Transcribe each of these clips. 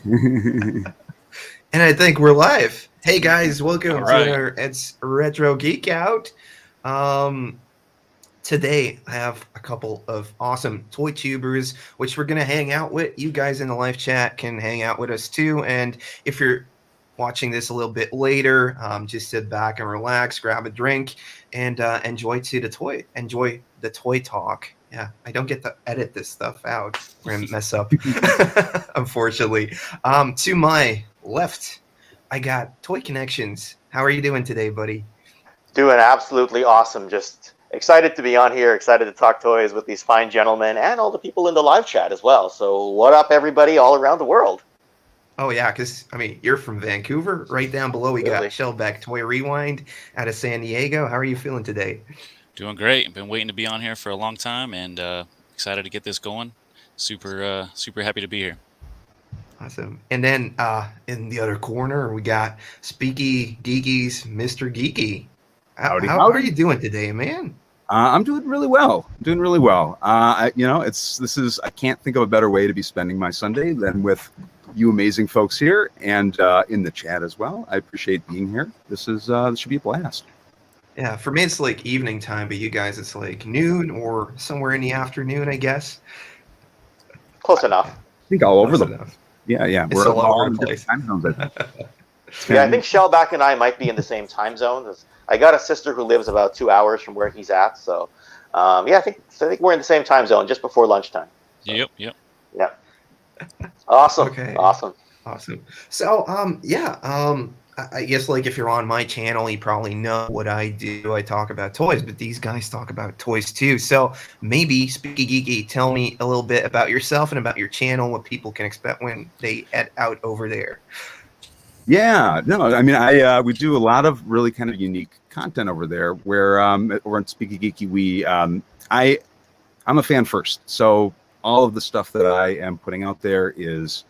And I think we're live. Hey guys, welcome All right. to it's Retro Geek Out. Um, Today I have a couple of awesome toy tubers, which we're gonna hang out with. You guys in the live chat can hang out with us too. And if you're watching this a little bit later, just sit back and relax, grab a drink, and enjoy the toy talk. Yeah, I don't get to edit this stuff out. We're gonna mess up, unfortunately. To my left, I got Toy Connections. How are you doing today, buddy? Doing absolutely awesome. Just excited to be on here, excited to talk toys with these fine gentlemen and all the people in the live chat as well. So, what up, everybody, all around the world? Oh yeah, because I mean you're from Vancouver. Right down below we got Absolutely. Shellback Toy Rewind out of San Diego. How are you feeling today? Doing great. I've been waiting to be on here for a long time and excited to get this going. Super happy to be here. Awesome. And then in the other corner we got Speeky Geeky's Mr. Geeky. Howdy, How are howdy. you doing today, man? I'm doing really well. Doing really well. I can't think of a better way to be spending my Sunday than with you amazing folks here and in the chat as well. I appreciate being here. This should be a blast. Yeah, for me it's like evening time, but you guys it's like noon or somewhere in the afternoon, I guess. Close enough. I think all over Close the enough. yeah. It's We're all over in the place. different time zones, I think. Yeah, I think Shellback and I might be in the same time zone. I got a sister who lives about 2 hours from where he's at. So, I think we're in the same time zone just before lunchtime. So, Yep. Yeah. Awesome. Okay. Awesome. Awesome. So, I guess like if you're on my channel, you probably know what I do. I talk about toys, but these guys talk about toys too. So maybe Speaky Geeky, tell me a little bit about yourself and about your channel, what people can expect when they head out over there. Yeah, no, I mean, we do a lot of really kind of unique content over there. Where over on Speeky Geeky, I'm a fan first, so all of the stuff that I am putting out there is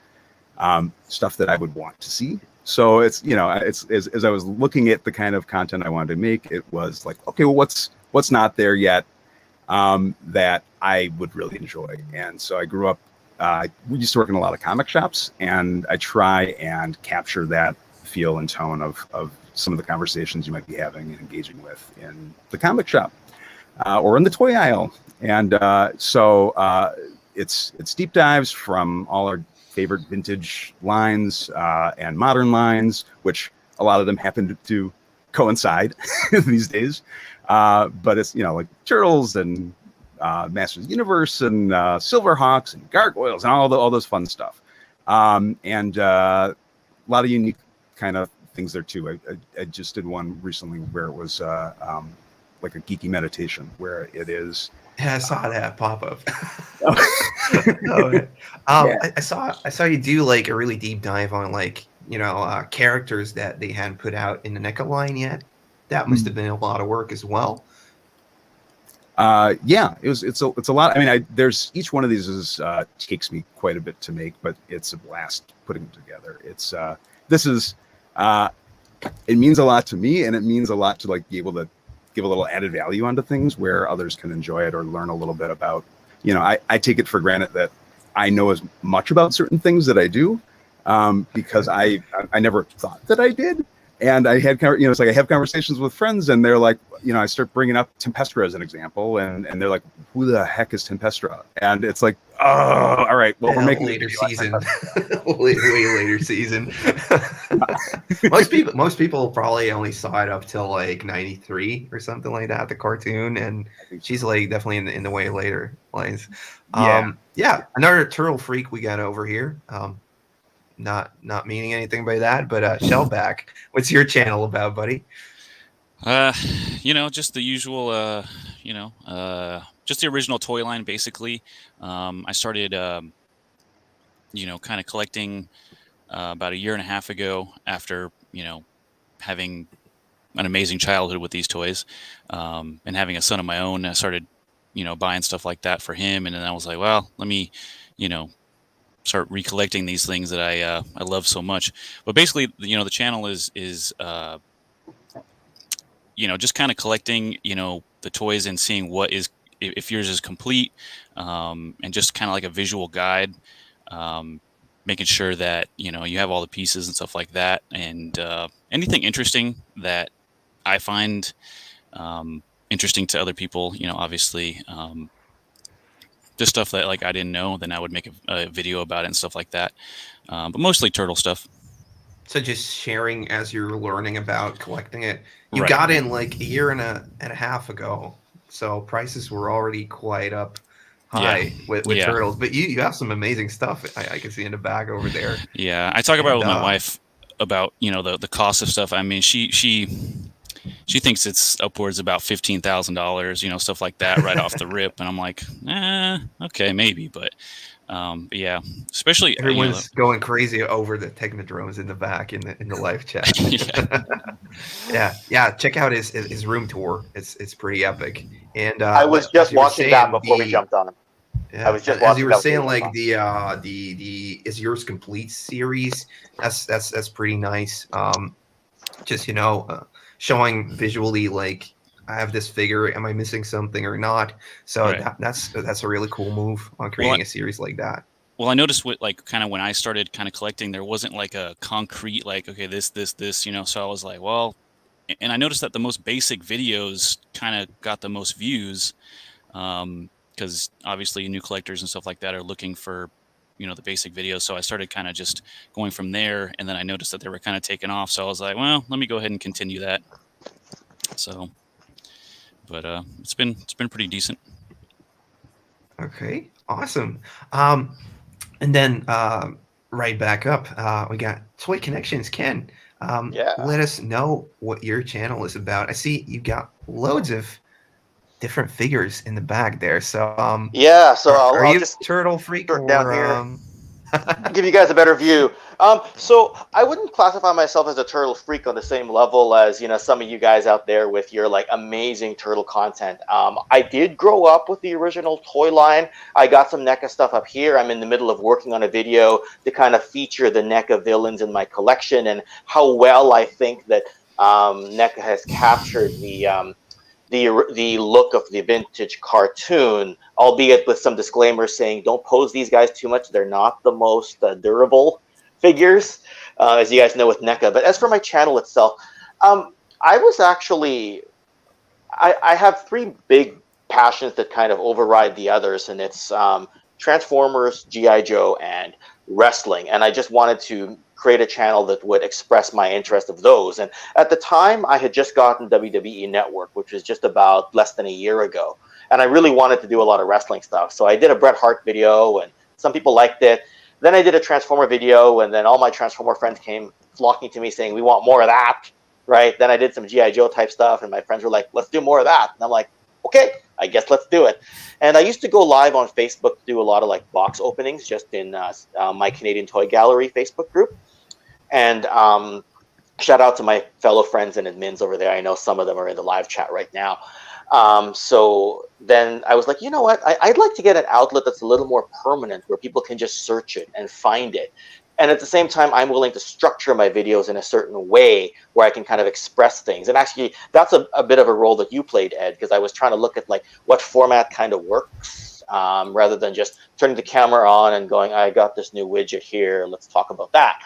stuff that I would want to see. So it's as I was looking at the kind of content I wanted to make, it was like, okay, well, what's not there yet that I would really enjoy. And so I grew up. We used to work in a lot of comic shops, and I try and capture that feel and tone of some of the conversations you might be having and engaging with in the comic shop or in the toy aisle. And it's deep dives from all our favorite vintage lines and modern lines, which a lot of them happen to coincide these days. But it's like Turtles and Masters of the Universe and Silverhawks and Gargoyles and all those fun stuff, and a lot of unique kind of things there too. I just did one recently where it was like a geeky meditation where it is. Yeah, I saw that pop up. Yeah. I saw you do like a really deep dive on like characters that they hadn't put out in the NECA line yet. That must have been a lot of work as well. It's a lot. I mean, there's each one of these is takes me quite a bit to make, but it's a blast putting them together. It means a lot to me, and it means a lot to like be able to give a little added value onto things where others can enjoy it or learn a little bit about. I take it for granted that I know as much about certain things that I do because I never thought that I did. And I had, it's like I have conversations with friends, and they're like, I start bringing up Tempestra as an example, and they're like, "Who the heck is Tempestra?" And it's like, "Oh, all right, well, we're making later season, way later season." most people probably only saw it up till like '93 or something like that, the cartoon, and she's like definitely in the way later lines. Yeah, another turtle freak we got over here. Not meaning anything by that, but Shellback, what's your channel about, buddy? Just the usual. Just the original toy line, basically. I started, kind of collecting about a year and a half ago after having an amazing childhood with these toys, and having a son of my own. I started, buying stuff like that for him, and then I was like, well, let me, start recollecting these things that I love so much. But basically, the channel is just kind of collecting the toys and seeing what is, if yours is complete, and just kind of like a visual guide. making sure that you have all the pieces and stuff like that, and anything interesting that I find interesting to other people. Obviously, just stuff that like I didn't know, then I would make a video about it and stuff like that. But mostly turtle stuff. So just sharing as you're learning about collecting it. You Right. got in like a year and a half ago, so prices were already quite up high with Yeah. turtles. But you have some amazing stuff. I can see in the back over there. Yeah, I talk about it with my And, wife about the cost of stuff. I mean, she thinks it's upwards about $15,000, stuff like that right off the rip, and I'm like, okay, maybe, but yeah, especially Everyone's going crazy over the Technodromes in the back in the live chat. yeah. Check out his room tour. It's pretty epic. And I was just watching that before we jumped on. Yeah, I was just as you were watching saying, that like the Is Yours Complete series. That's pretty nice. Just showing visually like I have this figure. Am I missing something or not? So Right. that's a really cool move on creating a series like that. Well, I noticed when I started kind of collecting, there wasn't like a concrete like, okay, this, so I was like, well, and I noticed that the most basic videos kind of got the most views, because obviously new collectors and stuff like that are looking for the basic videos. So I started kind of just going from there, and then I noticed that they were kind of taking off, so I was like, well, let me go ahead and continue that. So but it's been pretty decent. Okay, awesome. And then right back up, we got Toy Kennections. Ken, let us know what your channel is about. I see you got loads of different figures in the back there. So so are I'll you just turtle freak or down here. Give you guys a better view. So I wouldn't classify myself as a turtle freak on the same level as some of you guys out there with your like amazing turtle content. I did grow up with the original toy line. I got some NECA stuff up here. I'm in the middle of working on a video to kind of feature the NECA villains in my collection and how well I think that NECA has captured the look of the vintage cartoon, albeit with some disclaimers saying don't pose these guys too much. They're not the most durable figures, as you guys know with NECA. But as for my channel itself, I was actually, I have three big passions that kind of override the others, and it's Transformers, G.I. Joe, and wrestling. And I just wanted to create a channel that would express my interest of those. And at the time, I had just gotten WWE Network, which was just about less than a year ago. And I really wanted to do a lot of wrestling stuff. So I did a Bret Hart video, and some people liked it. Then I did a Transformer video, and then all my Transformer friends came flocking to me saying, we want more of that, right? Then I did some G.I. Joe type stuff, and my friends were like, let's do more of that. And I'm like, okay, I guess let's do it. And I used to go live on Facebook to do a lot of like box openings just in my Canadian Toy Gallery Facebook group. And shout out to my fellow friends and admins over there. I know some of them are in the live chat right now. So then I was like, you know what? I'd like to get an outlet that's a little more permanent where people can just search it and find it. And at the same time, I'm willing to structure my videos in a certain way where I can kind of express things. And actually, that's a bit of a role that you played, Ed, because I was trying to look at like what format kind of works rather than just turning the camera on and going, I got this new widget here. Let's talk about that.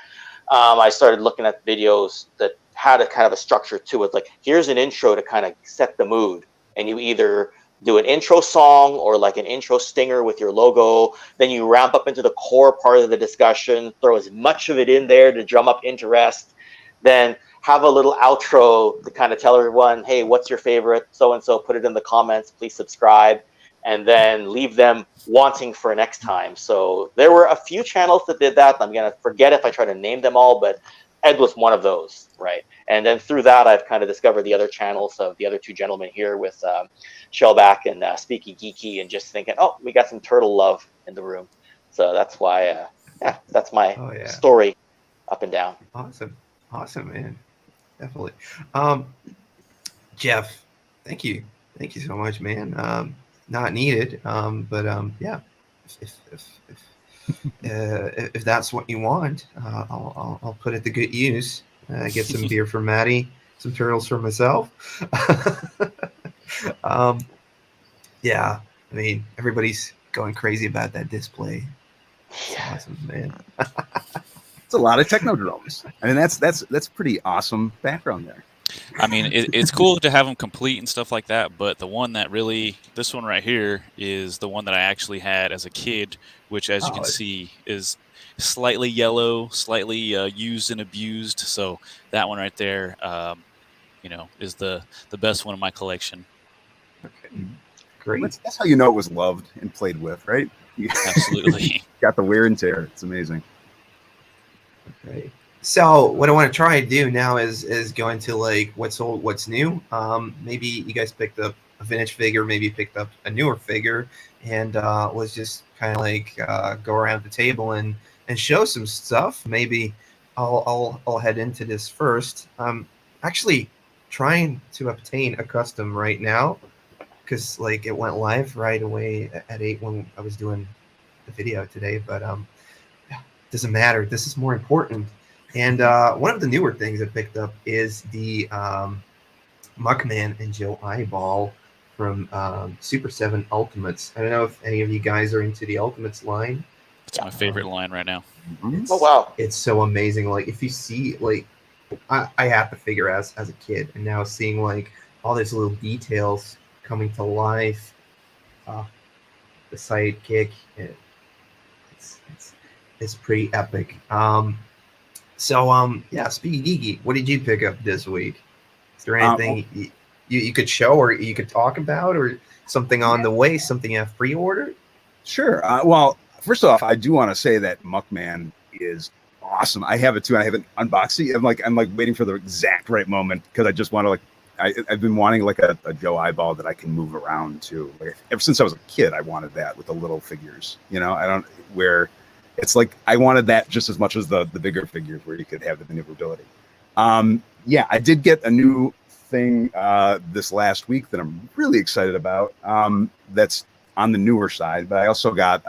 I started looking at videos that had a kind of a structure to it. Like, here's an intro to kind of set the mood. And you either do an intro song or like an intro stinger with your logo. Then you ramp up into the core part of the discussion, throw as much of it in there to drum up interest. Then have a little outro to kind of tell everyone, hey, what's your favorite? So-and-so, put it in the comments, please subscribe. And then leave them wanting for next time. So there were a few channels that did that. I'm going to forget if I try to name them all, but Ed was one of those, right? And then through that, I've kind of discovered the other channels of the other two gentlemen here with Shellback and Speeky Geeky, and just thinking, oh, we got some turtle love in the room. So that's why, that's my story up and down. Awesome, man. Definitely. Jeff, thank you so much, man. Not needed, but yeah, if that's what you want, I'll put it to good use. Get some beer for Maddie, some turtles for myself. Yeah, I mean, everybody's going crazy about that display. Yeah. Awesome, man. It's a lot of technodromes. I mean, that's pretty awesome background there. I mean, it's cool to have them complete and stuff like that, but the one that really, this one right here, is the one that I actually had as a kid, which, as you can see, is slightly yellow, slightly used and abused. So that one right there, is the best one in my collection. Okay. Great. That's how you know it was loved and played with, right? Absolutely. Got the wear and tear. It's amazing. Okay. So what I want to try and do now is go into like what's old, what's new. Maybe you guys picked up a vintage figure, maybe picked up a newer figure, and let's just kind of like go around the table and show some stuff. Maybe I'll head into this first. Actually trying to obtain a custom right now because like it went live right away at 8 when I was doing the video today, but doesn't matter. This is more important. And one of the newer things I picked up is the Muckman and Joe Eyeball from Super 7 Ultimates. I don't know if any of you guys are into the Ultimates line. It's my favorite line right now. Oh, wow. It's so amazing. Like if you see, like I had the figure as a kid, and now seeing like all these little details coming to life. The sidekick, it's pretty epic. Yeah, Speeky Geeky, what did you pick up this week? Is there anything you could show or you could talk about, or something on the way, something you have pre-ordered? Sure. Well, first off, I do want to say that Muckman is awesome. I have it too. I haven't unboxed it. I'm like waiting for the exact right moment because I just want to I've been wanting like a Joe Eyeball that I can move around too. Like, ever since I was a kid, I wanted that with the little figures. Where it's like I wanted that just as much as the bigger figures where you could have the maneuverability. Yeah, I did get a new thing this last week that I'm really excited about. That's on the newer side, but I also got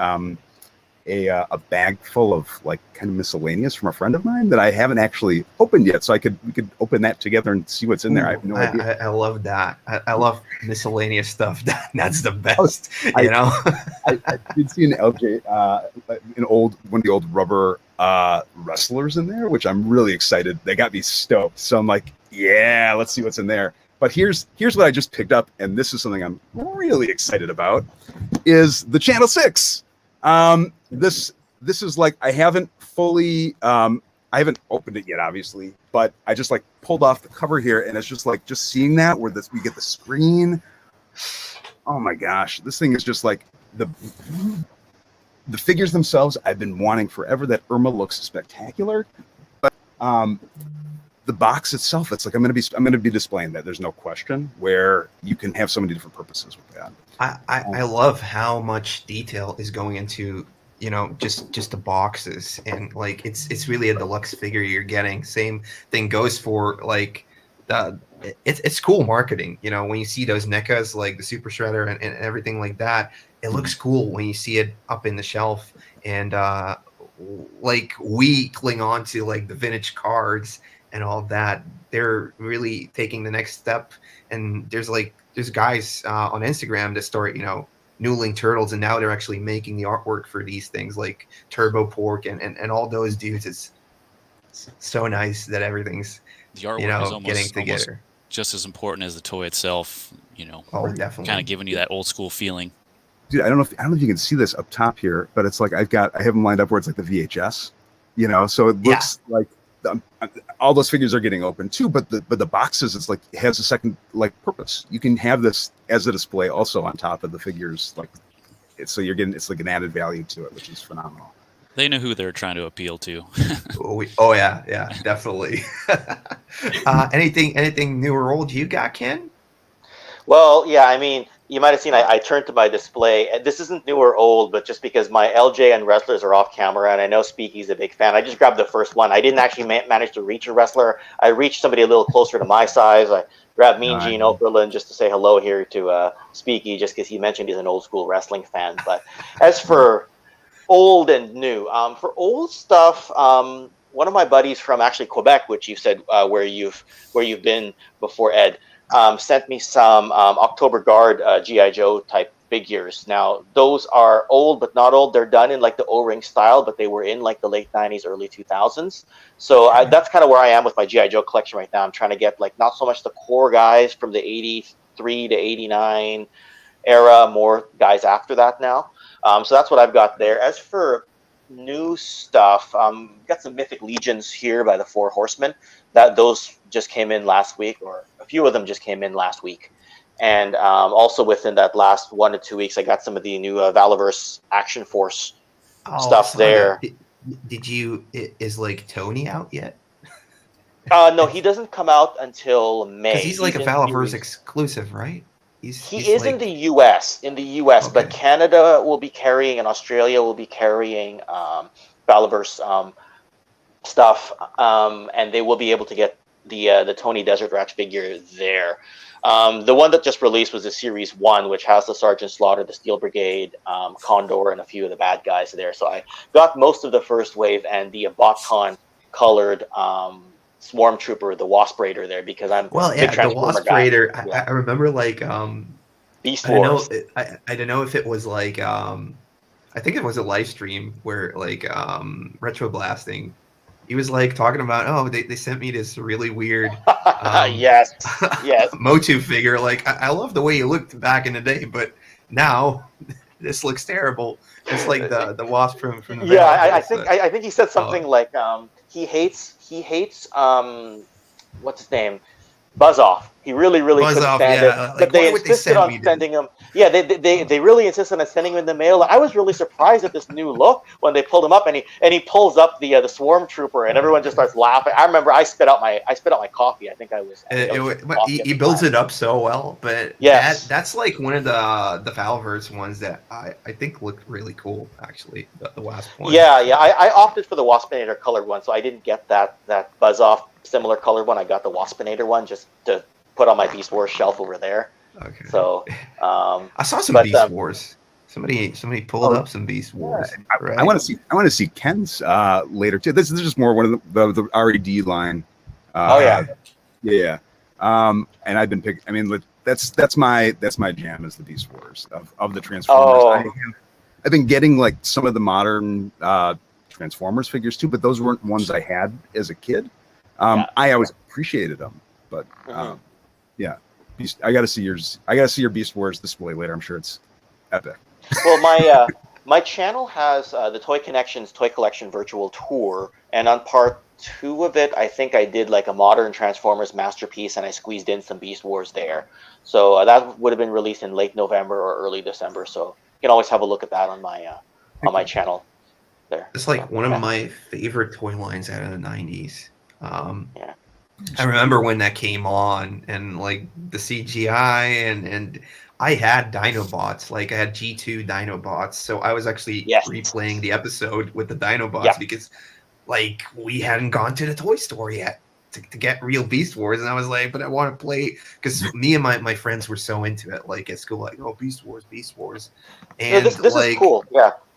a bag full of like kind of miscellaneous from a friend of mine that I haven't actually opened yet, so we could open that together and see what's in there. I have no idea. I love that. I love miscellaneous stuff. That's the best. I did see an LJ, one of the old rubber wrestlers in there, which I'm really excited. They got me stoked. So I'm like, yeah, let's see what's in there. But here's what I just picked up, and this is something I'm really excited about, is the Channel 6. This is like, I haven't fully, I haven't opened it yet, obviously, but I just like pulled off the cover here, and it's just like, just seeing that where we get the screen. Oh my gosh, this thing is just like the figures themselves. I've been wanting forever. That Irma looks spectacular, but the box itself, it's like I'm gonna be displaying that. There's no question, where you can have so many different purposes with that. I love how much detail is going into just the boxes, and like it's really a deluxe figure you're getting. Same thing goes for like it's cool marketing. When you see those NECAs like the Super Shredder and everything like that, it looks cool when you see it up in the shelf. And like we cling on to like the vintage cards and all that. They're really taking the next step, and there's guys on Instagram that start noodling turtles, and now they're actually making the artwork for these things like Turbo Pork and all those dudes. It's so nice that everything's the artwork is getting together. Almost just as important as the toy itself. Oh, definitely. Kind of giving you that old school feeling. Dude, I don't know if you can see this up top here, but it's like I have them lined up where it's like the VHS, so it looks like all those figures are getting open too, but the boxes, it's like it has a second like purpose. You can have this as a display also on top of the figures, like it's like an added value to it, which is phenomenal. They know who they're trying to appeal to. Oh yeah, definitely. Anything new or old you got, Ken? Well, yeah, I mean, you might have seen I turned to my display. This isn't new or old, but just because my LJ and wrestlers are off camera, and I know Speaky's a big fan, I just grabbed the first one. I didn't actually manage to reach a wrestler. I reached somebody a little closer to my size. I grabbed Mean Gene Okerlund just to say hello here to Speaky, just because he mentioned he's an old school wrestling fan. But as for old and new, for old stuff, one of my buddies from actually Quebec, which you said where you've been before, Ed, sent me some October Guard G.I. Joe type figures. Now, those are old, but not old. They're done in like the O-ring style, but they were in like the late 90s, early 2000s. So that's kind of where I am with my G.I. Joe collection right now. I'm trying to get like not so much the core guys from the 83 to 89 era, more guys after that now. So that's what I've got there. As for new stuff, got some Mythic Legions here by the Four Horsemen. Those just came in last week, or a few of them just came in last week. And also within that last 1 to 2 weeks, I got some of the new Valaverse Action Force stuff there. Did you? Is like Tony out yet? No, he doesn't come out until May. Because he's like a Valaverse exclusive, right? He is like... in the U.S. Okay. But Canada will be carrying, and Australia will be carrying Valaverse stuff, and they will be able to get the Tony Desert Rat figure there. The one that just released was the Series 1, which has the Sergeant Slaughter, the Steel Brigade, Condor, and a few of the bad guys there. So I got most of the first wave and the BotCon colored Swarm Trooper, the Wasp Raider there, because I'm the Wasp Raider. I remember like Beast Wars. I don't know if it was like I think it was a live stream where like Retro Blasting, he was like talking about, they sent me this really weird yes Motu figure. Like I love the way he looked back in the day, but now this looks terrible. It's like the Wasp from the I think he said something like he hates what's his name? Buzz-Off. He really couldn't stand it. But like, they insisted on sending him. Yeah, they really insisted on sending him in the mail. I was really surprised at this new look when they pulled him up, and he pulls up the Swarm Trooper, and everyone just starts laughing. I remember I spit out my coffee. I think I was. He builds it up so well, but that's like one of the Valaverse ones that I think looked really cool, actually. The Wasp one. Yeah. I opted for the Waspinator colored one, so I didn't get that Buzz-Off similar colored one. I got the Waspinator one just to put on my Beast Wars shelf over there. Okay. So I saw some Beast Wars. Somebody pulled up some Beast Wars. Right? I want to see Ken's later too. This is just more one of the RED line. Yeah. And I've been picking. I mean, that's my jam is the Beast Wars of the Transformers. I've been getting like some of the modern Transformers figures too, but those weren't ones I had as a kid. I always appreciated them, but I got to see yours. I got to see your Beast Wars display later. I'm sure it's epic. Well, my channel has the Toy Kennections Toy Collection Virtual Tour, and on part 2 of it, I think I did like a modern Transformers masterpiece, and I squeezed in some Beast Wars there. So that would have been released in late November or early December. So you can always have a look at that on my channel there. It's like one of my favorite toy lines out of the 90s. I remember when that came on, and like the CGI, and I had Dinobots, like I had G2 Dinobots, so I was actually replaying the episode with the Dinobots because like we hadn't gone to the toy store yet to get real Beast Wars, and I was like, but I want to play, because me and my friends were so into it, like at school, like, Beast Wars, and this is cool.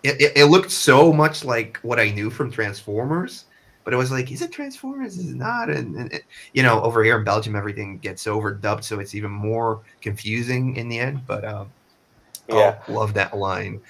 It looked so much like what I knew from Transformers. But it was like, is it Transformers? Is it not? And over here in Belgium, everything gets overdubbed, so it's even more confusing in the end. But love that line.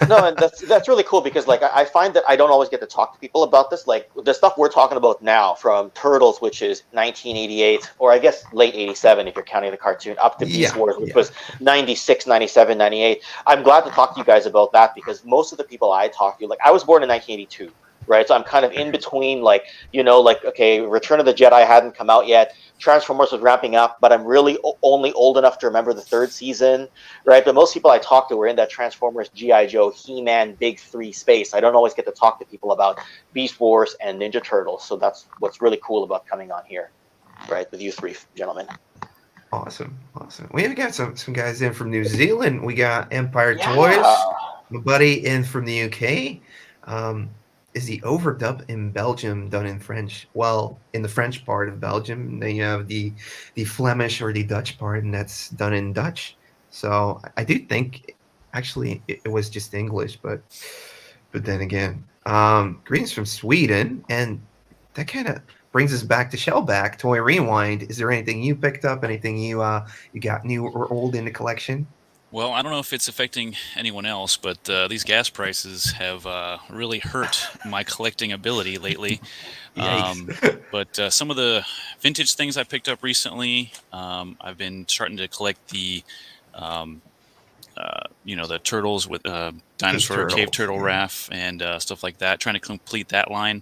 No, and that's really cool, because like I find that I don't always get to talk to people about this. Like the stuff we're talking about now, from Turtles, which is 1988, or I guess late 87 if you're counting the cartoon, up to Beast Wars, which was 96, 97, 98. I'm glad to talk to you guys about that, because most of the people I talk to, like I was born in 1982. Right, so I'm kind of in between, okay, Return of the Jedi hadn't come out yet, Transformers was ramping up, but I'm really only old enough to remember the 3rd season, right? But most people I talk to were in that Transformers, G.I. Joe, He-Man, Big 3 space. I don't always get to talk to people about Beast Wars and Ninja Turtles, so that's what's really cool about coming on here, right, with you 3 gentlemen. Awesome. We have got some guys in from New Zealand. We got Empire Toys, my buddy in from the UK. Is the overdub in Belgium done in French? Well, in the French part of Belgium, they have the Flemish or the Dutch part, and that's done in Dutch. So I do think, actually, it was just English, but then again, greetings from Sweden, and that kind of brings us back to Shellback Toy Rewind. Is there anything you picked up? Anything you got new or old in the collection? Well, I don't know if it's affecting anyone else, but these gas prices have really hurt my collecting ability lately. Yikes. But some of the vintage things I picked up recently, I've been starting to collect the, the turtles with dinosaur cave turtles, turtle yeah. raft and stuff like that. Trying to complete that line.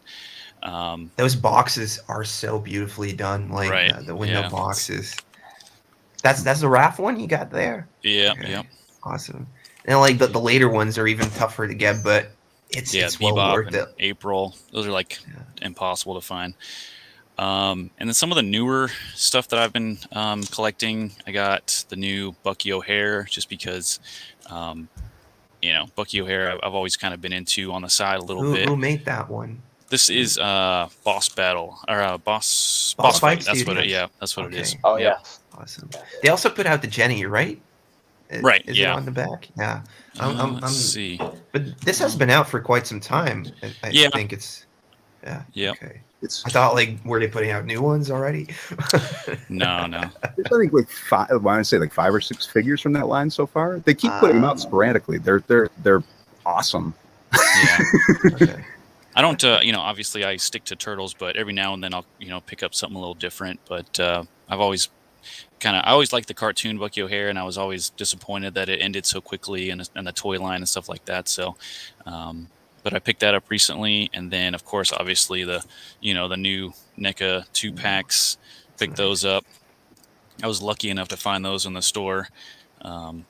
Those boxes are so beautifully done, like Right. the window Yeah. boxes. That's the raft one you got there. Yeah. Okay. Yep. Awesome. And like the later ones are even tougher to get, but it's well Bebop worth and it. April. Those are like Yeah. impossible to find. And then some of the newer stuff that I've been collecting, I got the new Bucky O'Hare just because, Bucky O'Hare I've always kind of been into on the side a little bit. Who made that one? This is Boss Battle or Boss Fight Fight. That's what Studios. that's what it is. Oh Yep. yeah. Awesome. They also put out the Jenny, right? Right. Is Yeah. it on the back? Yeah. Let's see. But this has been out for quite some time. I Yeah. think it's. Yeah. Yep. Okay. It's I thought like were they putting out new ones already? No. there's, I think like five. I want to say like 5 or 6 figures from that line so far. They keep putting them out sporadically. They're awesome. Yeah. Okay. I don't, obviously I stick to turtles, but every now and then I'll, pick up something a little different. But I've always I always liked the cartoon Bucky O'Hare, and I was always disappointed that it ended so quickly and the toy line and stuff like that. So, but I picked that up recently, and then of course, obviously the new NECA 2-packs, picked those up. I was lucky enough to find those in the store. But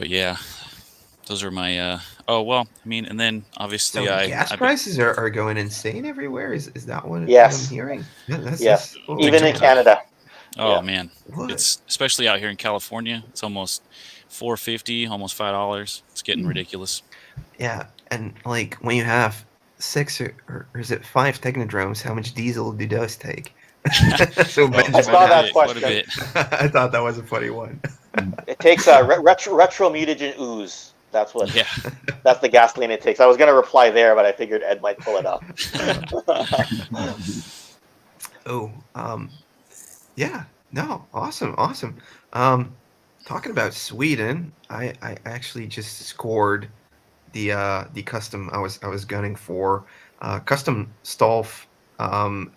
yeah. Those are my and then obviously So gas prices are going insane everywhere. Is that what Yes. I'm hearing? Yes. Even in Canada. Oh Yeah. man, What? it's especially out here in California. It's almost $4.50, almost $5. It's getting ridiculous. Yeah, and like when you have 6 or is it 5 Technodromes, how much diesel do those take? So I saw that quite a question. bit. I thought that was a funny one. It takes a retro mutagen ooze. That's what. Yeah. That's the gasoline it takes. I was gonna reply there, but I figured Ed might pull it up. Yeah, no, awesome. Talking about Sweden, I actually just scored the custom I was gunning for. Custom Stolf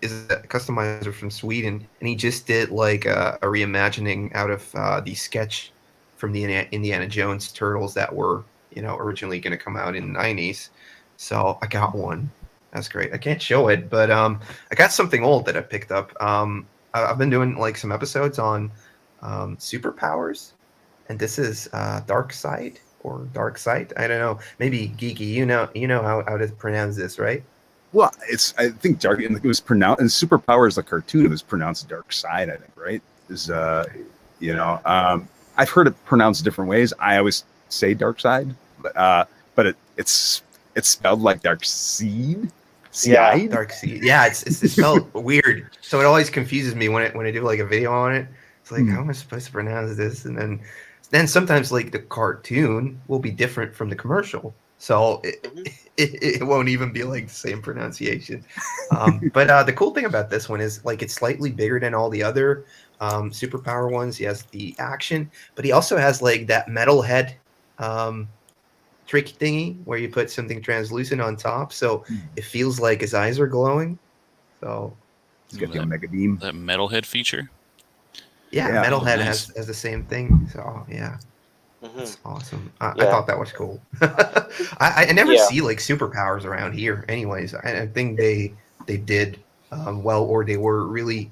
is a customizer from Sweden, and he just did like a reimagining out of the sketch from the Indiana Jones turtles that were originally going to come out in the 90s. So I got one. That's great. I can't show it, but I got something old that I picked up. I've been doing like some episodes on superpowers, and this is Dark Side or Dark Sight. I don't know. Maybe Geeky. You know how to pronounce this, right? Well, I think dark. It was pronounced. And Superpower is a cartoon. It was pronounced Dark Side. I think, right? I've heard it pronounced different ways. I always say Dark Side, but it's spelled like Dark Seed. Yeah, Dark Seed. Yeah, it's spelled weird. So it always confuses me when I do like a video on it. It's like, how am I supposed to pronounce this? And then sometimes like the cartoon will be different from the commercial. So it won't even be like the same pronunciation. But the cool thing about this one is like it's slightly bigger than all the other superpower ones. He has the action, but he also has like that metal head trick thingy where you put something translucent on top, so it feels like his eyes are glowing. So it's got the Omega Beam. That metalhead feature. Yeah, Metalhead has the same thing. So yeah. That's awesome. I thought that was cool. I never see like superpowers around here. Anyways, I think they did well, or they were really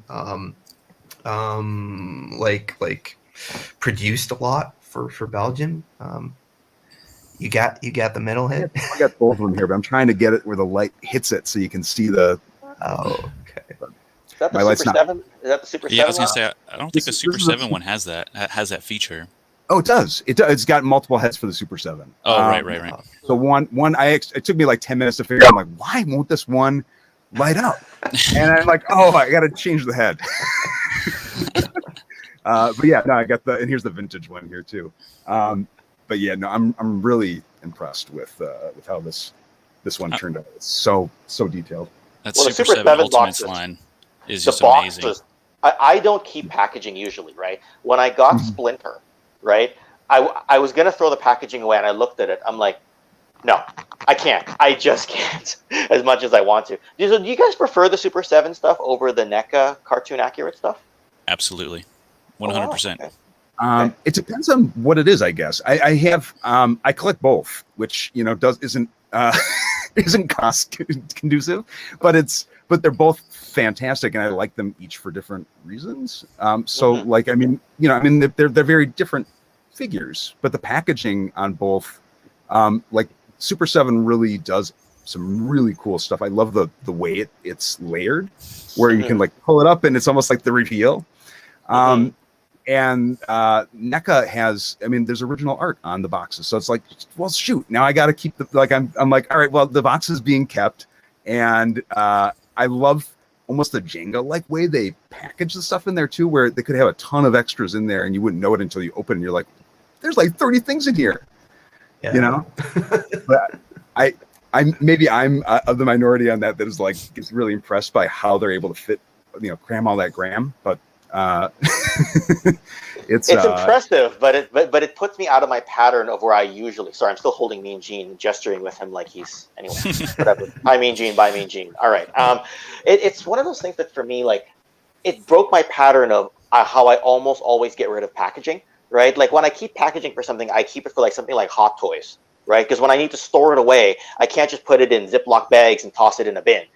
like produced a lot for Belgium. You got the Metalhead. I got both of them here, but I'm trying to get it where the light hits it so you can see the. Oh, okay. Is that the Super 7? Is that the Super 7? Yeah, I was gonna say I don't think the Super 7 one has that feature. Oh, it does. It's got multiple heads for the Super 7. Oh, right. So one, it took me like 10 minutes to figure out. I'm like, why won't this one light up? And I'm like, oh, I got to change the head. But yeah, no, I got and here's the vintage one here too. But yeah, no, I'm really impressed with how this one turned out. It's so detailed. That Well, Super 7 Ultimates line is just amazing. I don't keep packaging usually, right? When I got Splinter, right? I was gonna throw the packaging away, and I looked at it. I'm like, no, I can't. I just can't. As much as I want to. Do you guys prefer the Super 7 stuff over the NECA cartoon accurate stuff? Absolutely, Oh, wow. 100%. Okay. It depends on what it is, I guess. I have I collect both, which isn't isn't cost conducive, but they're both fantastic, and I like them each for different reasons. So like they're very different figures, but the packaging on both, like Super 7 really does some really cool stuff. I love the way it's layered, where you can like pull it up and it's almost like the reveal. And NECA has, there's original art on the boxes, so it's like, well, shoot, now I got to keep I'm like, all right, well, the box is being kept, and I love almost the Jenga-like way they package the stuff in there too, where they could have a ton of extras in there, and you wouldn't know it until you open, and you're like, there's like 30 things in here, But I'm of the minority on that is like gets really impressed by how they're able to fit, cram all that gram, but. It's impressive, but it puts me out of my pattern of where I usually. Sorry, I'm still holding Mean Gene and gesturing with him like he's anyway. Whatever. By Mean Gene. All right. It's one of those things that for me, like, it broke my pattern of how I almost always get rid of packaging. Right, like when I keep packaging for something, I keep it for like something like Hot Toys. Right, because when I need to store it away, I can't just put it in Ziploc bags and toss it in a bin.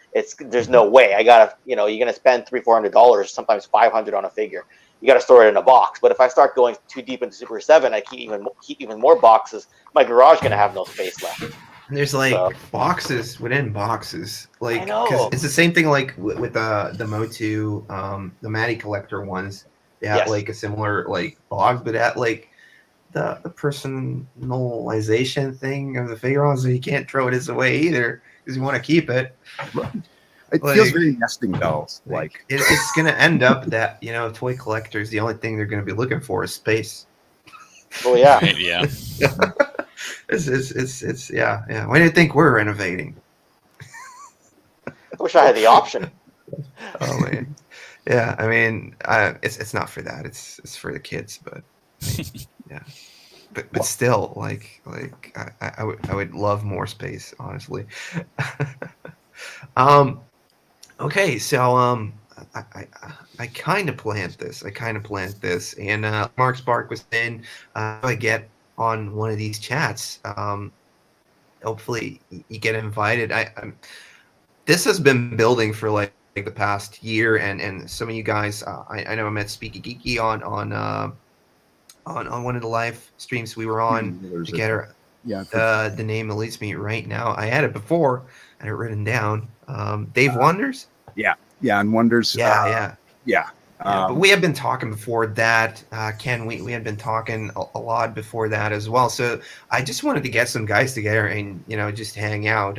There's no way. I gotta, you're gonna spend $300-400, sometimes $500 on a figure. You gotta store it in a box. But if I start going too deep into Super 7, I keep even more boxes. My garage gonna have no space left. And there's like boxes within boxes, like, I know. 'cause it's the same thing like with the Motu, the Matty Collector ones. They have like a similar like box, but at like the personalization thing of the figure on, so you can't throw it away either because you want to keep it. It feels very nesting dolls like. It's gonna end up that toy collectors, the only thing they're gonna be looking for is space. Oh yeah, right, yeah. It's yeah. Why do you think we're renovating? I wish I had the option. Oh man, yeah. It's not for that. It's for the kids, but yeah. But still, like I would love more space, honestly. Okay, so I kind of planned this. And Mark Spark was saying, I get on one of these chats. Hopefully, you get invited. This has been building for like the past year, and some of you guys, I know I met Speeky Geeky on one of the live streams we were on together. The name eludes me right now. I had it before. I had it written down. Dave Wonders. Yeah, and Wonders. Yeah. But we have been talking before that, Ken. We had been talking a lot before that as well. So I just wanted to get some guys together and just hang out.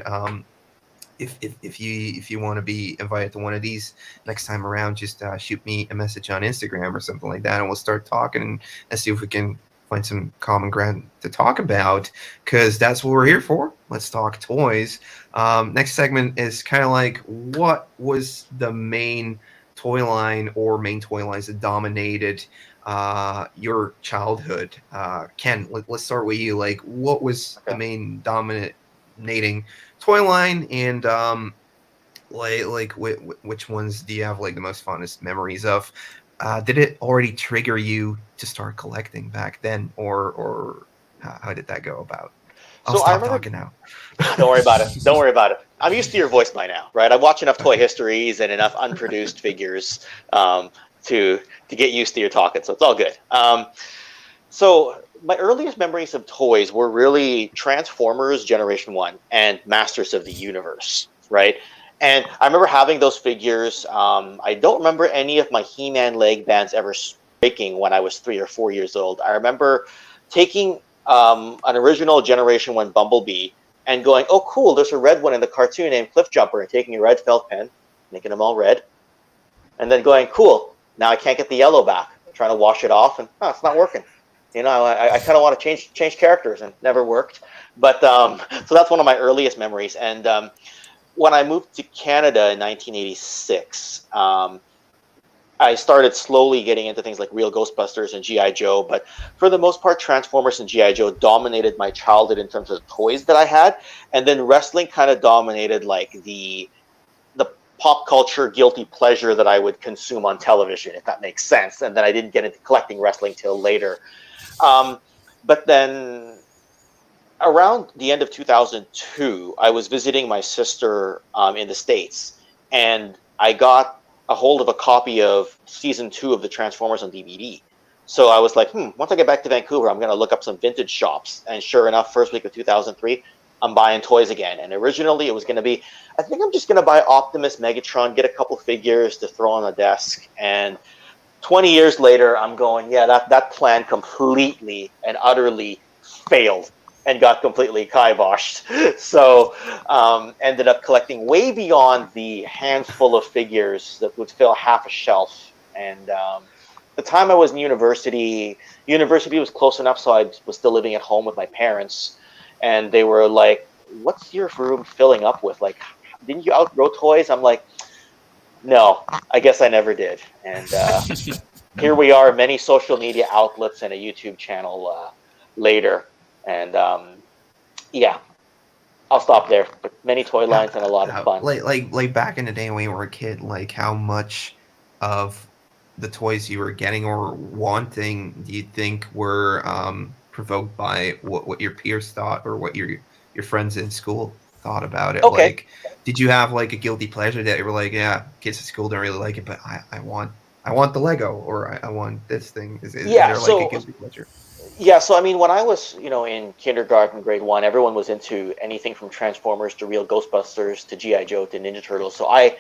If you want to be invited to one of these next time around, just shoot me a message on Instagram or something like that, and we'll start talking and see if we can find some common ground to talk about, because that's what we're here for. Let's talk toys. Next segment is kind of like, what was the main toy line or main toy lines that dominated your childhood? Ken, let's start with you. Like, what was the main dominating toy line, and which ones do you have like the most fondest memories of? Did it already trigger you to start collecting back then, or how did that go about? I'll stop talking now. Don't worry about it. I'm used to your voice by now, right? I watch enough toy histories and enough unproduced figures to get used to your talking, so it's all good. So my earliest memories of toys were really Transformers Generation 1 and Masters of the Universe, right? And I remember having those figures. I don't remember any of my He-Man leg bands ever breaking when I was 3 or 4 years old. I remember taking an original Generation 1 Bumblebee and going, oh, cool, there's a red one in the cartoon named Cliff Jumper, and taking a red felt pen, making them all red, and then going, cool, now I can't get the yellow back. I'm trying to wash it off, and it's not working. I kind of want to change characters, and it never worked. But so that's one of my earliest memories. And when I moved to Canada in 1986, I I started slowly getting into things like Real Ghostbusters and GI Joe, but for the most part, Transformers and GI Joe dominated my childhood in terms of the toys that I had, and then wrestling kind of dominated like the pop culture guilty pleasure that I would consume on television, if that makes sense. And then I didn't get into collecting wrestling till later. But then around the end of 2002, I was visiting my sister in the States, and I got a hold of a copy of season 2 of the Transformers on DVD. So I was like, once I get back to Vancouver, I'm going to look up some vintage shops. And sure enough, first week of 2003, I'm buying toys again. And originally it was going to be, I think I'm just going to buy Optimus Megatron, get a couple figures to throw on the desk. And 20 years later, I'm going, yeah, that plan completely and utterly failed and got completely kiboshed. So ended up collecting way beyond the handful of figures that would fill half a shelf. And the time I was in university was close enough, so I was still living at home with my parents. And they were like, what's your room filling up with? Like, didn't you outgrow toys? I'm like, no, I guess I never did. And here we are, many social media outlets and a YouTube channel later. And yeah, I'll stop there. But many toy lines and a lot of fun. Like back in the day when you were a kid, like how much of the toys you were getting or wanting do you think were provoked by what your peers thought or what your friends in school thought about it? Okay. Like, did you have like a guilty pleasure that you were like, yeah, kids at school don't really like it, but I want the Lego, or I want this thing? Is there like a guilty pleasure? Yeah, so I mean, when I was, in kindergarten, grade 1, everyone was into anything from Transformers to Real Ghostbusters to GI Joe to Ninja Turtles. So I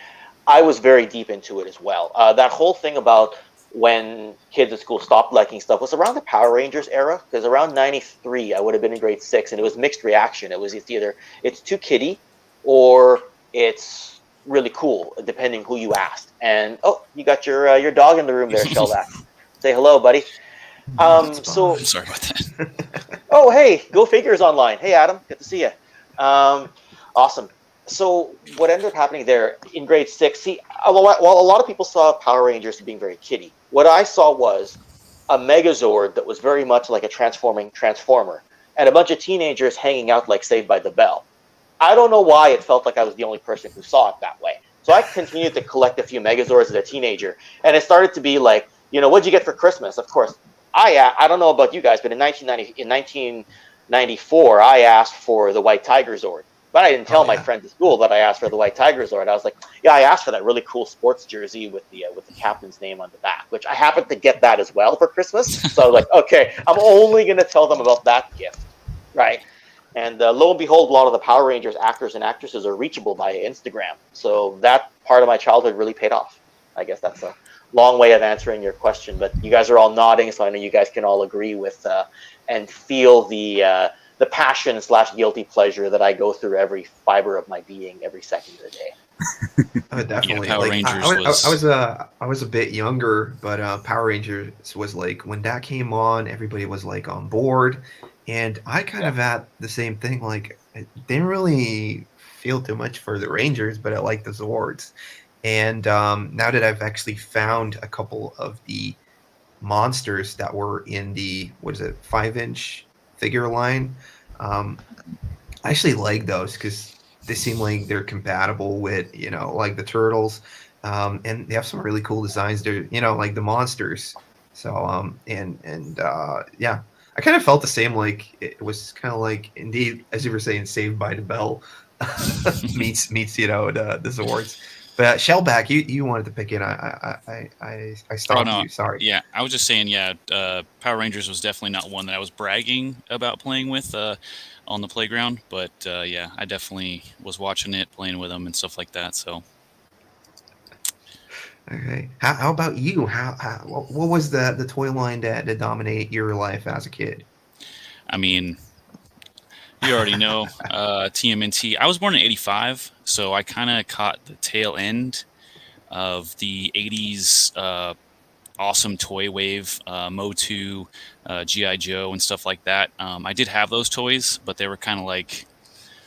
was very deep into it as well. That whole thing about when kids at school stopped liking stuff was around the Power Rangers era, because around 93, I would have been in grade 6, and it was mixed reaction. It's either it's too kiddie or it's really cool, depending who you asked. And you got your dog in the room there, Shellback. Say hello, buddy. So sorry about that. Oh, hey, Go Figures online. Hey, Adam, good to see you. Awesome. So what ended up happening there in grade 6, see, while a lot of people saw Power Rangers as being very kiddie, what I saw was a Megazord that was very much like a transforming Transformer, and a bunch of teenagers hanging out like Saved by the Bell. I don't know why it felt like I was the only person who saw it that way. So I continued to collect a few Megazords as a teenager, and it started to be like, what'd you get for Christmas? Of course, I don't know about you guys, but in 1994, I asked for the White Tiger Zord. But I didn't tell my friends at school that I asked for the White Tiger Zord. I was like, yeah, I asked for that really cool sports jersey with the captain's name on the back, which I happened to get that as well for Christmas. So I was like, okay, I'm only going to tell them about that gift, right? And lo and behold, a lot of the Power Rangers actors and actresses are reachable via Instagram. So that part of my childhood really paid off. I guess that's a long way of answering your question, but you guys are all nodding, so I know you guys can all agree with and feel the passion / guilty pleasure that I go through every fiber of my being every second of the day. Definitely. Yeah, Power Rangers I was a bit younger, but Power Rangers was like when that came on, everybody was like on board, and I kind of had the same thing. Like, I didn't really feel too much for the Rangers, but I liked the Zords. And now that I've actually found a couple of the monsters that were in the 5-inch figure line, I actually like those because they seem like they're compatible with like the Turtles, and they have some really cool designs. They're like the monsters. So yeah, I kind of felt the same. Like it was kind of like, indeed, as you were saying, Saved by the Bell meets the Zords. But Shellback, you wanted to pick in. I stopped you. Sorry. Yeah, I was just saying. Yeah, Power Rangers was definitely not one that I was bragging about playing with on the playground. But yeah, I definitely was watching it, playing with them, and stuff like that. So. Okay. How about you? What was the toy line that dominated your life as a kid? I mean, you already know TMNT. I was born in '85, so I kind of caught the tail end of the '80s awesome toy wave, Motu, GI Joe, and stuff like that. I did have those toys, but they were kind of like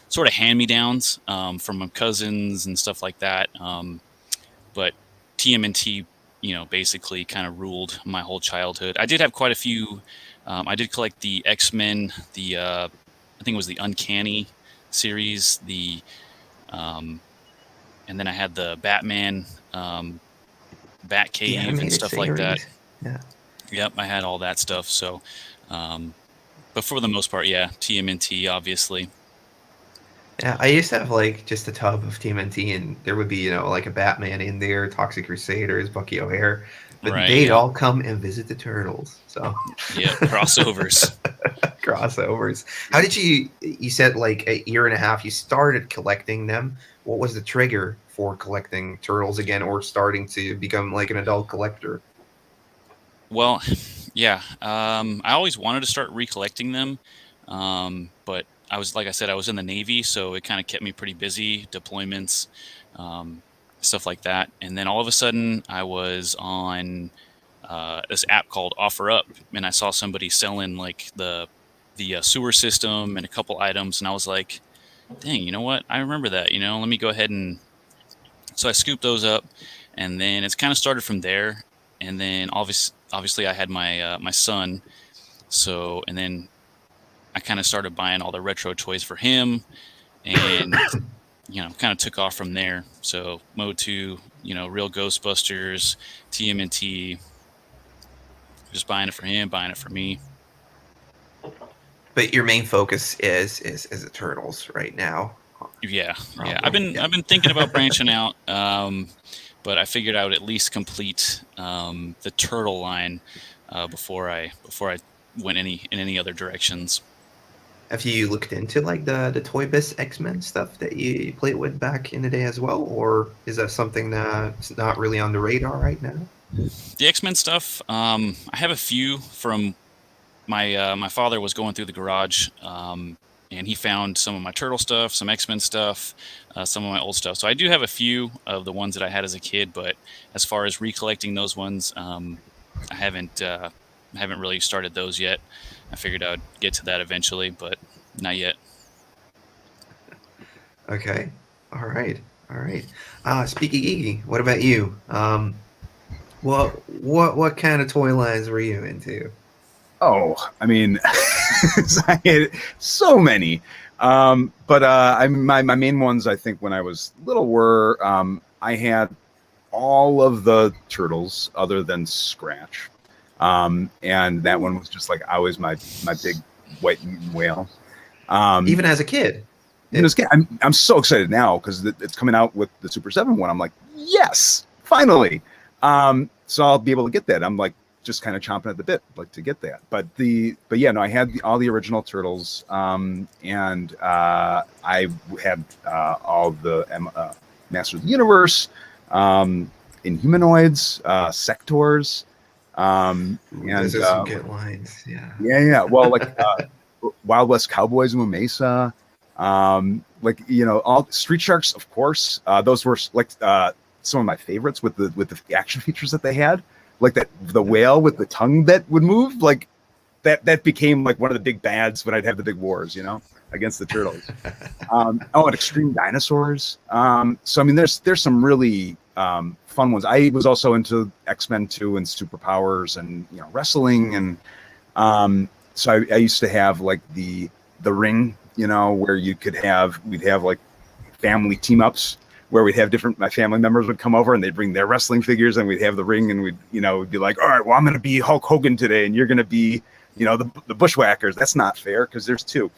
sort of hand-me-downs from my cousins and stuff like that. But TMNT, basically kind of ruled my whole childhood. I did have quite a few. I did collect the X-Men, I think it was the Uncanny series, and then I had the Batman, The Batcave and animated stuff like that. series. Yeah. Yep, I had all that stuff. So, but for the most part, yeah, TMNT, obviously. Yeah, I used to have like just a tub of TMNT, and there would be like a Batman in there, Toxic Crusaders, Bucky O'Hare, but Right, they'd yeah. all come and visit the Turtles. So Yep, crossovers. crossovers. How did you said like a year and a half you started collecting them? What was the trigger for collecting Turtles again, or starting to become like an adult collector? Well, yeah, I always wanted to start recollecting them, but like I said, I was in the Navy, so it kind of kept me pretty busy, deployments, um, stuff like that. And then all of a sudden, I was on this app called OfferUp, and I saw somebody selling like the sewer system and a couple items, and I was like, "Dang, you know what? I remember that. Let me go ahead and." So I scooped those up, and then it's kind of started from there. And then obviously, I had my son, and then I kind of started buying all the retro toys for him, and kind of took off from there. So Mode 2, real Ghostbusters, TMNT, just buying it for him, buying it for me. But your main focus is the Turtles right now. Yeah. Probably, I've been yeah. thinking about branching out, but I figured I would at least complete the Turtle line before I went in any other directions. Have you looked into like the Toy Biz X-Men stuff that you played with back in the day as well, or is that something that's not really on the radar right now? The X-Men stuff, I have a few from my father was going through the garage, and he found some of my Turtle stuff, some X-Men stuff, some of my old stuff. So I do have a few of the ones that I had as a kid, but as far as recollecting those ones, I haven't really started those yet. I figured I would get to that eventually, but not yet. Okay. All right. Speaky Geeky, what about you? What kind of toy lines were you into? Oh, I mean, I had so many. But my main ones, I think, when I was little were I had all of the Turtles other than Scratch. And that one was just like always my big white mutant whale. Even as a kid? I'm so excited now because it's coming out with the Super 7 one. I'm like, yes, finally. So I'll be able to get that. I'm like just kind of chomping at the bit like to get that. But yeah, no, I had all the original Turtles, and I had all the Masters of the Universe, Inhumanoids, Sectors, and those are some good lines. Yeah. Well, like Wild West Cowboys and Mesa, all Street Sharks, of course. Those were like some of my favorites with the action features that they had, like the whale with the tongue that would move, like that became like one of the big bads when I'd have the big wars, against the Turtles. And Extreme Dinosaurs. So I mean, there's some really fun ones. I was also into X-Men 2 and Superpowers and wrestling, and so I used to have like the ring, where we'd have like family team ups where we'd have my family members would come over and they'd bring their wrestling figures, and we'd have the ring, and we'd be like, all right, well, I'm going to be Hulk Hogan today, and you're going to be, the Bushwhackers. That's not fair because there's two.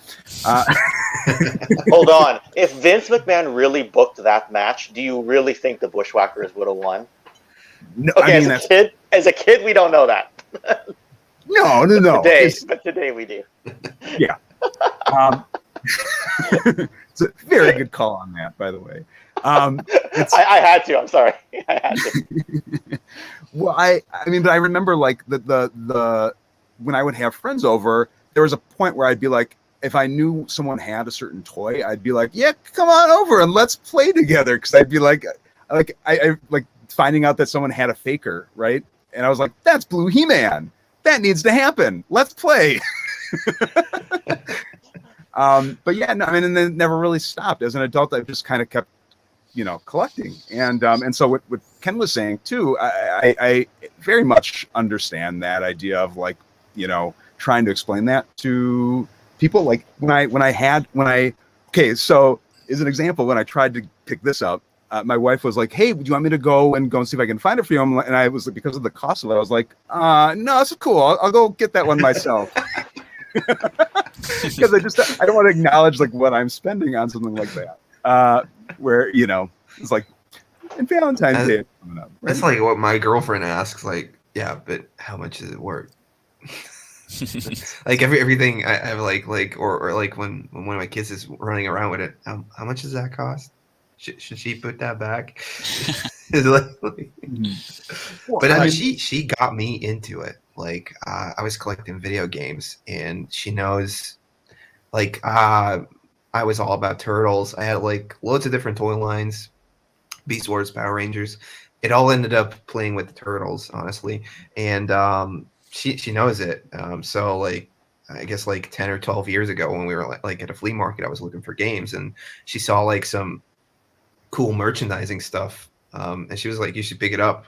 Hold on. If Vince McMahon really booked that match, do you really think the Bushwhackers would have won? No, okay, as a kid, we don't know that. No. Today we do. Yeah. It's a very good call on that, by the way. I had to. I'm sorry. I had to. Well, I mean, but I remember like the when I would have friends over, there was a point where I'd be like, if I knew someone had a certain toy, I'd be like, yeah, come on over and let's play together. Because I'd be like I like finding out that someone had a faker, right? And I was like, that's Blue He-Man. That needs to happen. Let's play. But yeah, no, I mean, and then never really stopped. As an adult, I've just kind of kept collecting. And so what Ken was saying too, I very much understand that idea of like, trying to explain that to people. Like okay, so as an example, when I tried to pick this up, my wife was like, "Hey, do you want me to go and see if I can find it for you?" And I was like, because of the cost of it, I was like, "No, it's cool. I'll go get that one myself." Because I don't want to acknowledge like what I'm spending on something like that. Where it's like, and Valentine's Day coming up. Right? That's like what my girlfriend asks. Like, yeah, but how much is it worth? Like everything I have like or like when one of my kids is running around with it, how much does that cost? Should she put that back? But she got me into it. Like I was collecting video games, and she knows. Like I was all about turtles. I had like loads of different toy lines, Beast Wars, Power Rangers. It all ended up playing with the turtles, honestly, and she knows it. So like I guess like 10 or 12 years ago when we were like at a flea market, I was looking for games, and she saw like some cool merchandising stuff, and she was like, "You should pick it up,"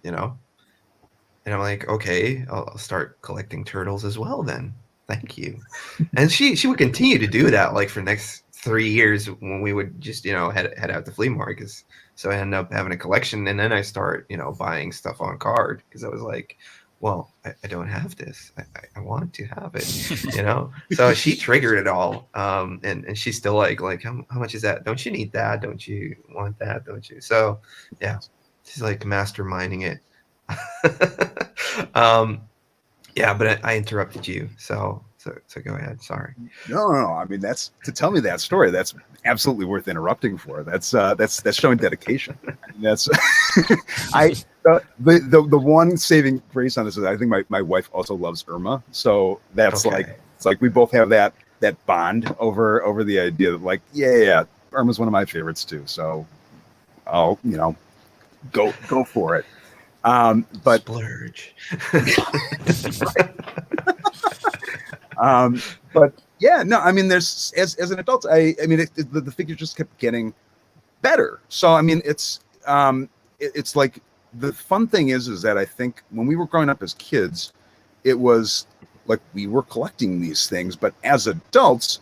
And I'm like, "Okay, I'll start collecting turtles as well then. Thank you." And she would continue to do that like for the next 3 years when we would just head out to flea markets. So I ended up having a collection, and then I start buying stuff on card because I was like, well, I don't have this. I want to have it, So she triggered it all, and she's still like how much is that? Don't you need that? Don't you want that? Don't you? So yeah, she's like masterminding it. Yeah, but I interrupted you, so go ahead. Sorry. No. I mean, that's to tell me that story. That's absolutely worth interrupting for. That's showing dedication. That's the one saving grace on this is I think my wife also loves Irma, so that's okay. It's like we both have that bond over the idea that like yeah, Irma's one of my favorites too. So I'll go for it. But splurge. But yeah, no, I mean, there's as an adult, the figure just kept getting better. So I mean, it's like the fun thing is that I think when we were growing up as kids, it was like we were collecting these things, but as adults,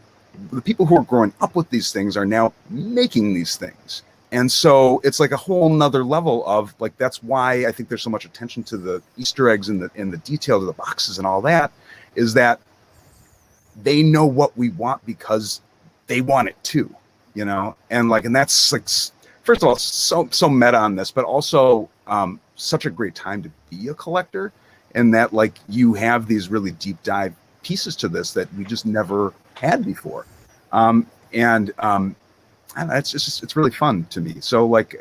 the people who are growing up with these things are now making these things. And so it's like a whole nother level of like, that's why I think there's so much attention to the Easter eggs and the detail of the boxes and all that, is that they know what we want because they want it too, and that's like, first of all, so meta on this, but also such a great time to be a collector, and that like you have these really deep dive pieces to this that we just never had before. It's really fun to me. So like,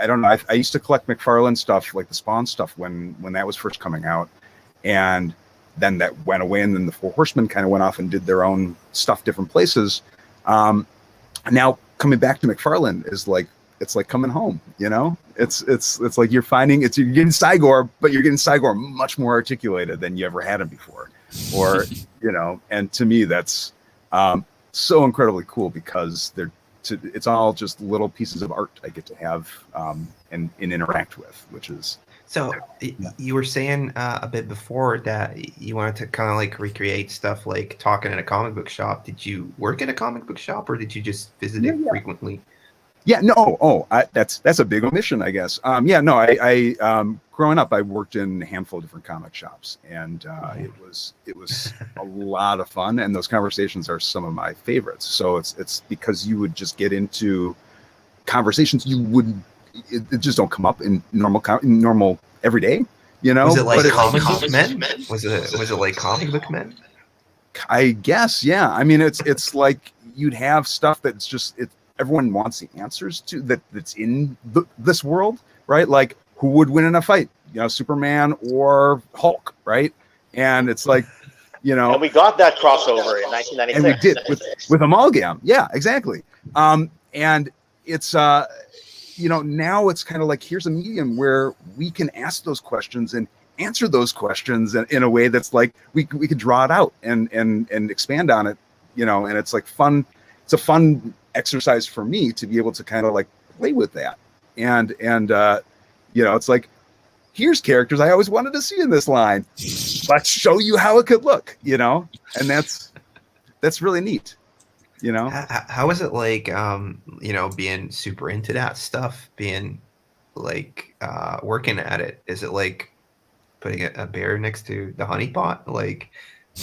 I don't know. I used to collect McFarlane stuff, like the Spawn stuff when that was first coming out, and then that went away, and then the Four Horsemen kind of went off and did their own stuff, different places. Now coming back to McFarlane is like, it's like coming home. It's like you're getting Cygor, but you're getting Cygor much more articulated than you ever had him before, or And to me, that's so incredibly cool because it's all just little pieces of art I get to have and interact with, which is. So you were saying a bit before that you wanted to kind of like recreate stuff like talking in a comic book shop. Did you work at a comic book shop, or did you just visit it frequently? Yeah, no. That's a big omission, I guess. I growing up, I worked in a handful of different comic shops, and it was a lot of fun. And those conversations are some of my favorites. So it's because you would just get into conversations it just don't come up in normal every day. Was it like comic book men? Was it like comic book men? I guess, yeah. I mean, it's like you'd have stuff that's just everyone wants the answers to that's in this world, right? Like, who would win in a fight? Superman or Hulk, right? And it's like, And we got that crossover in 1996. And we did with Amalgam. Yeah, exactly. And it's now it's kind of like, here's a medium where we can ask those questions and answer those questions in a way that's like we could draw it out and expand on it, and it's like fun. It's a fun exercise for me to be able to kind of like play with that. And you know, it's like, here's characters I always wanted to see in this line. Let's show you how it could look, you know? And that's really neat, you know? How is it like, you know, being super into that stuff, being like working at it? Is it like putting a bear next to the honeypot? Like,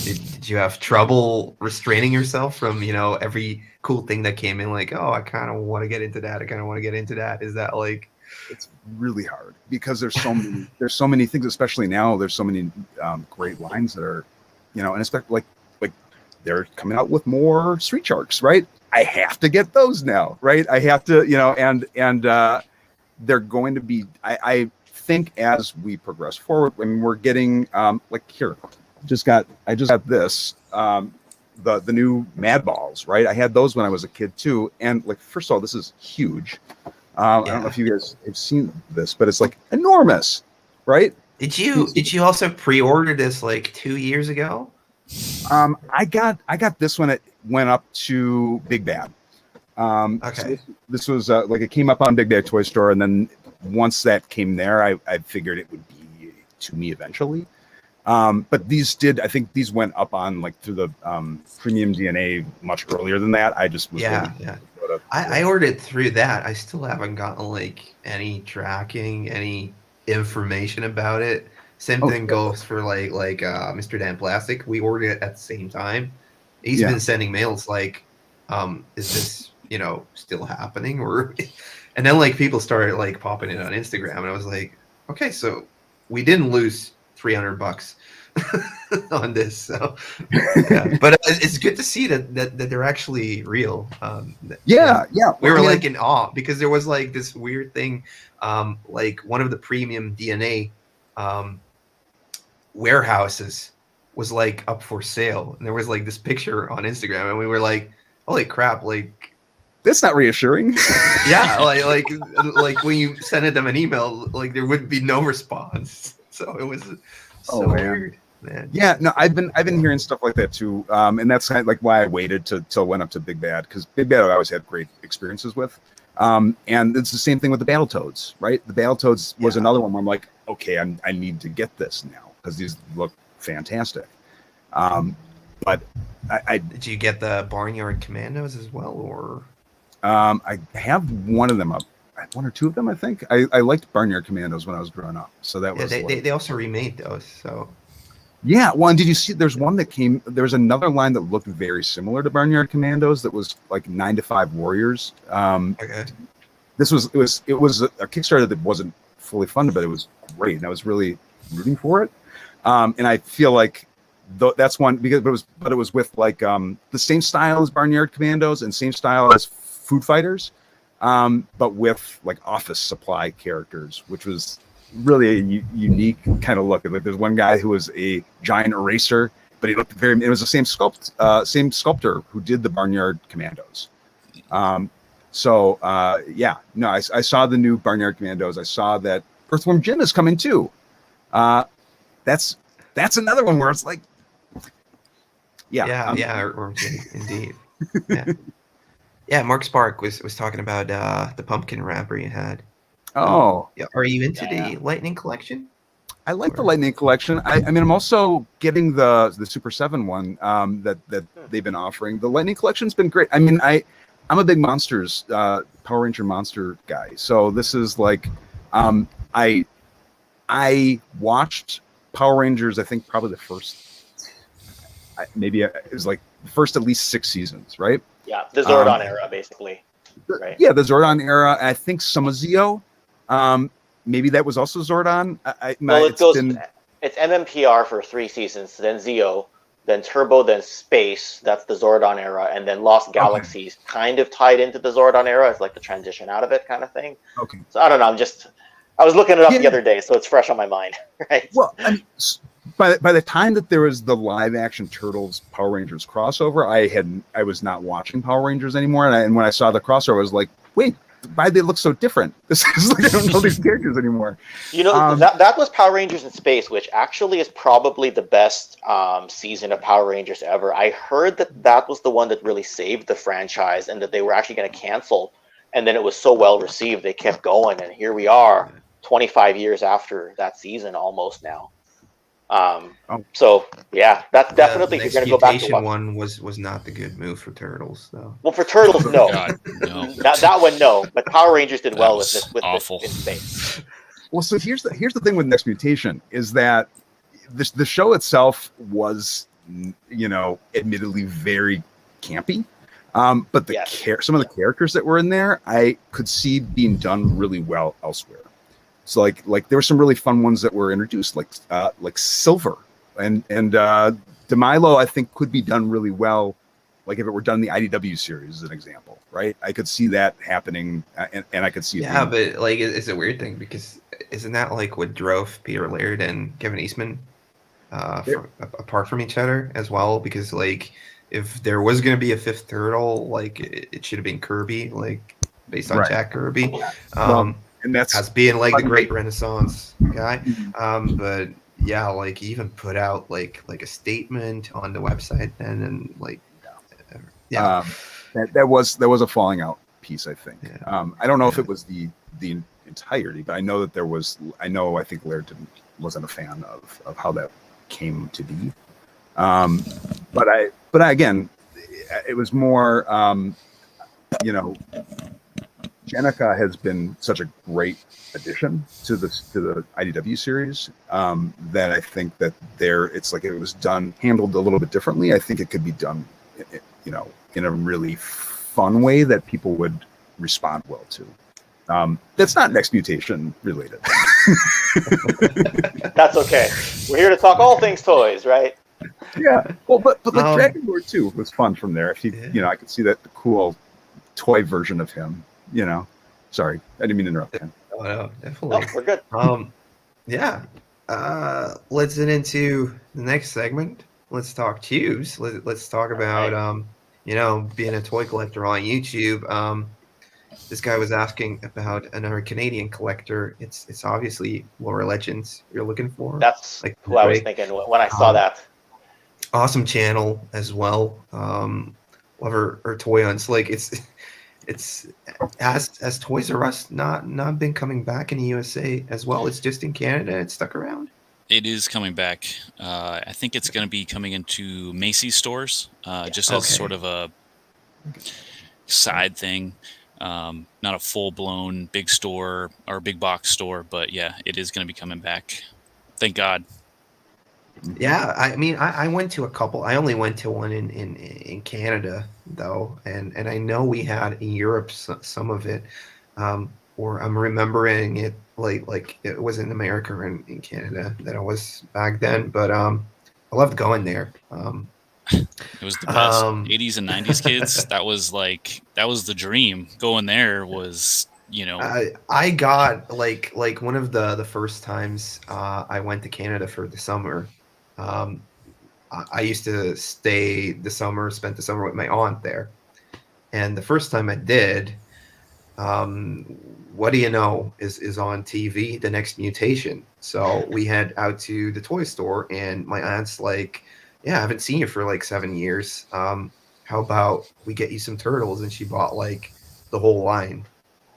did you have trouble restraining yourself from, you know, every cool thing that came in? Like, oh, I kind of want to get into that. I kind of want to get into that. Is that like? It's really hard because there's so many things, especially now. There's so many great lines that are, you know, and especially like they're coming out with more Street Sharks, right? I have to get those now, right? I have to, you know, and they're going to be. I think as we progress forward, when we're getting like here, I just got this the new Mad Balls, right? I had those when I was a kid too, and like first of all, this is huge. I don't know if you guys have seen this, but it's like enormous, right? Did you also pre-order this like 2 years ago? I got this when it went up to Big Bad. Okay. So this was like it came up on Big Bad Toy Store, and then once that came there, I figured it would be to me eventually. But I think these went up on like through the premium DNA much earlier than that. I just was I ordered through that. I still haven't gotten like any tracking, any information about it. Same thing goes for like Mr. Dan Plastic. We ordered it at the same time. He's been sending mails like, is this, you know, still happening? Or and then like people started like popping it on Instagram, and I was like, okay, so we didn't lose $300 on this. So yeah. But it's good to see that they're actually real. We were like in awe because there was like this weird thing, like one of the premium DNA warehouses was like up for sale, and there was like this picture on Instagram, and we were like, holy crap, like that's not reassuring. Yeah, like when you sent them an email, like there would be no response. So it was so weird, man. Yeah, no, I've been hearing stuff like that too, and that's kind of like why I waited till went up to Big Bad, because Big Bad I always had great experiences with, and it's the same thing with the Battletoads, right? The Battletoads was another one where I'm like, okay, I need to get this now because these look fantastic. But I did you get the Barnyard Commandos as well, or? I have one of them up. One or two of them, I think. I liked Barnyard Commandos when I was growing up, so that was. They also remade those, so. Yeah, well, and did you see? There's one that came. There was another line that looked very similar to Barnyard Commandos that was like 9 to 5 Warriors. Okay. It was a Kickstarter that wasn't fully funded, but it was great, and I was really rooting for it. And I feel like that's one because it was with like the same style as Barnyard Commandos and same style as Food Fighters. But with like office supply characters, which was really a unique kind of look. Like there's one guy who was a giant eraser, but he looked it was the same sculptor who did the Barnyard Commandos. I saw the new Barnyard Commandos. I saw that Earthworm Jim is coming too. That's another one where it's like, Earthworm Jim, indeed. Yeah. Yeah, Mark Spark was talking about the pumpkin wrapper you had. Oh. Yeah. Are you into the Lightning Collection? I like the Lightning Collection. I mean, I'm also getting the Super 7 one that they've been offering. The Lightning Collection's been great. I mean, I'm a big Monsters, Power Ranger monster guy. So this is like, I watched Power Rangers, I think probably the first, maybe it was like the first at least 6 seasons, right? Yeah, the Zordon era, basically. Right. Yeah, the Zordon era. I think some of Zeo. Maybe that was also Zordon. It's MMPR for 3 seasons, then Zeo, then Turbo, then Space. That's the Zordon era, and then Lost Galaxies, kind of tied into the Zordon era. It's like the transition out of it, kind of thing. Okay. So I don't know. I was looking it up the other day, so it's fresh on my mind. Right. Well, by the time that there was the live action Turtles Power Rangers crossover, I was not watching Power Rangers anymore, and when I saw the crossover, I was like, wait, why they look so different? This is like I don't know these characters anymore. You know, that was Power Rangers in Space, which actually is probably the best season of Power Rangers ever. I heard that was the one that really saved the franchise, and that they were actually going to cancel, and then it was so well received they kept going, and here we are 25 years after that season almost now. So yeah, that's definitely the you're going to go back to watch. one was not the good move for Turtles though. Well, for Turtles, no. God, no. That one, no. But Power Rangers did well with was this awful. in Space. Well, so here's the thing with Next Mutation is that the show itself was, you know, admittedly very campy, but some of the characters that were in there I could see being done really well elsewhere. So like there were some really fun ones that were introduced, like Silver and DeMilo, I think could be done really well, like if it were done in the IDW series as an example, right? I could see that happening, and I could see it but like it's a weird thing because isn't that like what drove Peter Laird and Kevin Eastman apart from each other as well? Because like if there was going to be a fifth turtle, like it should have been Kirby, like based on Jack Kirby. And that's as being like the great Renaissance guy. But yeah, like he even put out like a statement on the website and like that was a falling out piece, I think. I don't know if it was the entirety, but I know that there was. I think Laird wasn't a fan of how that came to be. But again, it was more. You know, NECA has been such a great addition to the IDW series that I think that it's like if it was handled a little bit differently, I think it could be done, you know, in a really fun way that people would respond well to. That's not Next Mutation related. That's okay. We're here to talk all things toys, right? Yeah. Well, but like Dragon Lord 2 was fun from there. If you know, I could see that the cool toy version of him. You know, sorry, I didn't mean to interrupt him. Oh, no, definitely. No, we're good. Yeah. Let's get into the next segment. Let's talk tubes. Let's talk about you know, being a toy collector on YouTube. This guy was asking about another Canadian collector. It's obviously Laura Legends you're looking for. That's like who I was thinking when I saw that. Awesome channel as well. Love her toy hunts. Like it's has Toys R Us not been coming back in the USA as well? It's just in Canada. It's stuck around. It is coming back. I think it's going to be coming into Macy's stores, just as sort of a side thing. Not a full-blown big store or big box store, but yeah, it is going to be coming back. Thank God. Yeah, I mean, I went to a couple. I only went to one in Canada though, and I know we had in Europe some of it, or I'm remembering it like it was in America and in Canada that I was back then. But I loved going there. It was the best. 80s and 90s kids. That was the dream. Going there was, you know. I got like one of the first times I went to Canada for the summer. I used to spent the summer with my aunt there. And the first time I did, what do you know is on TV, the Next Mutation. So we head out to the toy store and my aunt's like, yeah, I haven't seen you for like 7 years. How about we get you some turtles? And she bought like the whole line,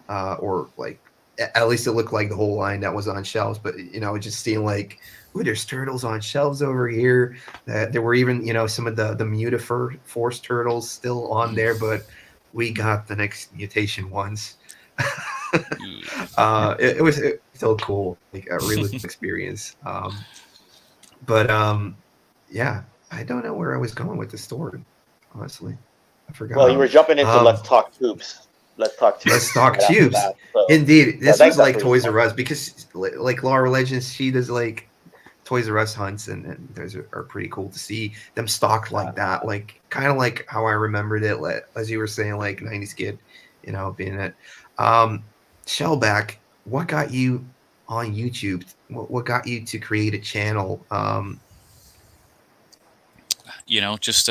or like at least it looked like the whole line that was on shelves. But you know, just seeing like, ooh, there's turtles on shelves over here. There were even, you know, some of the Mutaforce turtles still on there, but we got the Next Mutation ones. It was still cool, like a really cool experience. Yeah, I don't know where I was going with the story, honestly. I forgot. Well, you were jumping into Let's Talk Tubes. Let's Talk Tubes. So, indeed, this was like Toys R Us because, like Laura Legends, she does like Toys R Us hunts, and those are pretty cool to see them stocked like that, like kind of like how I remembered it, as you were saying, like 90s kid, you know, being it. Shellback, what got you on YouTube? What got you to create a channel? You know, just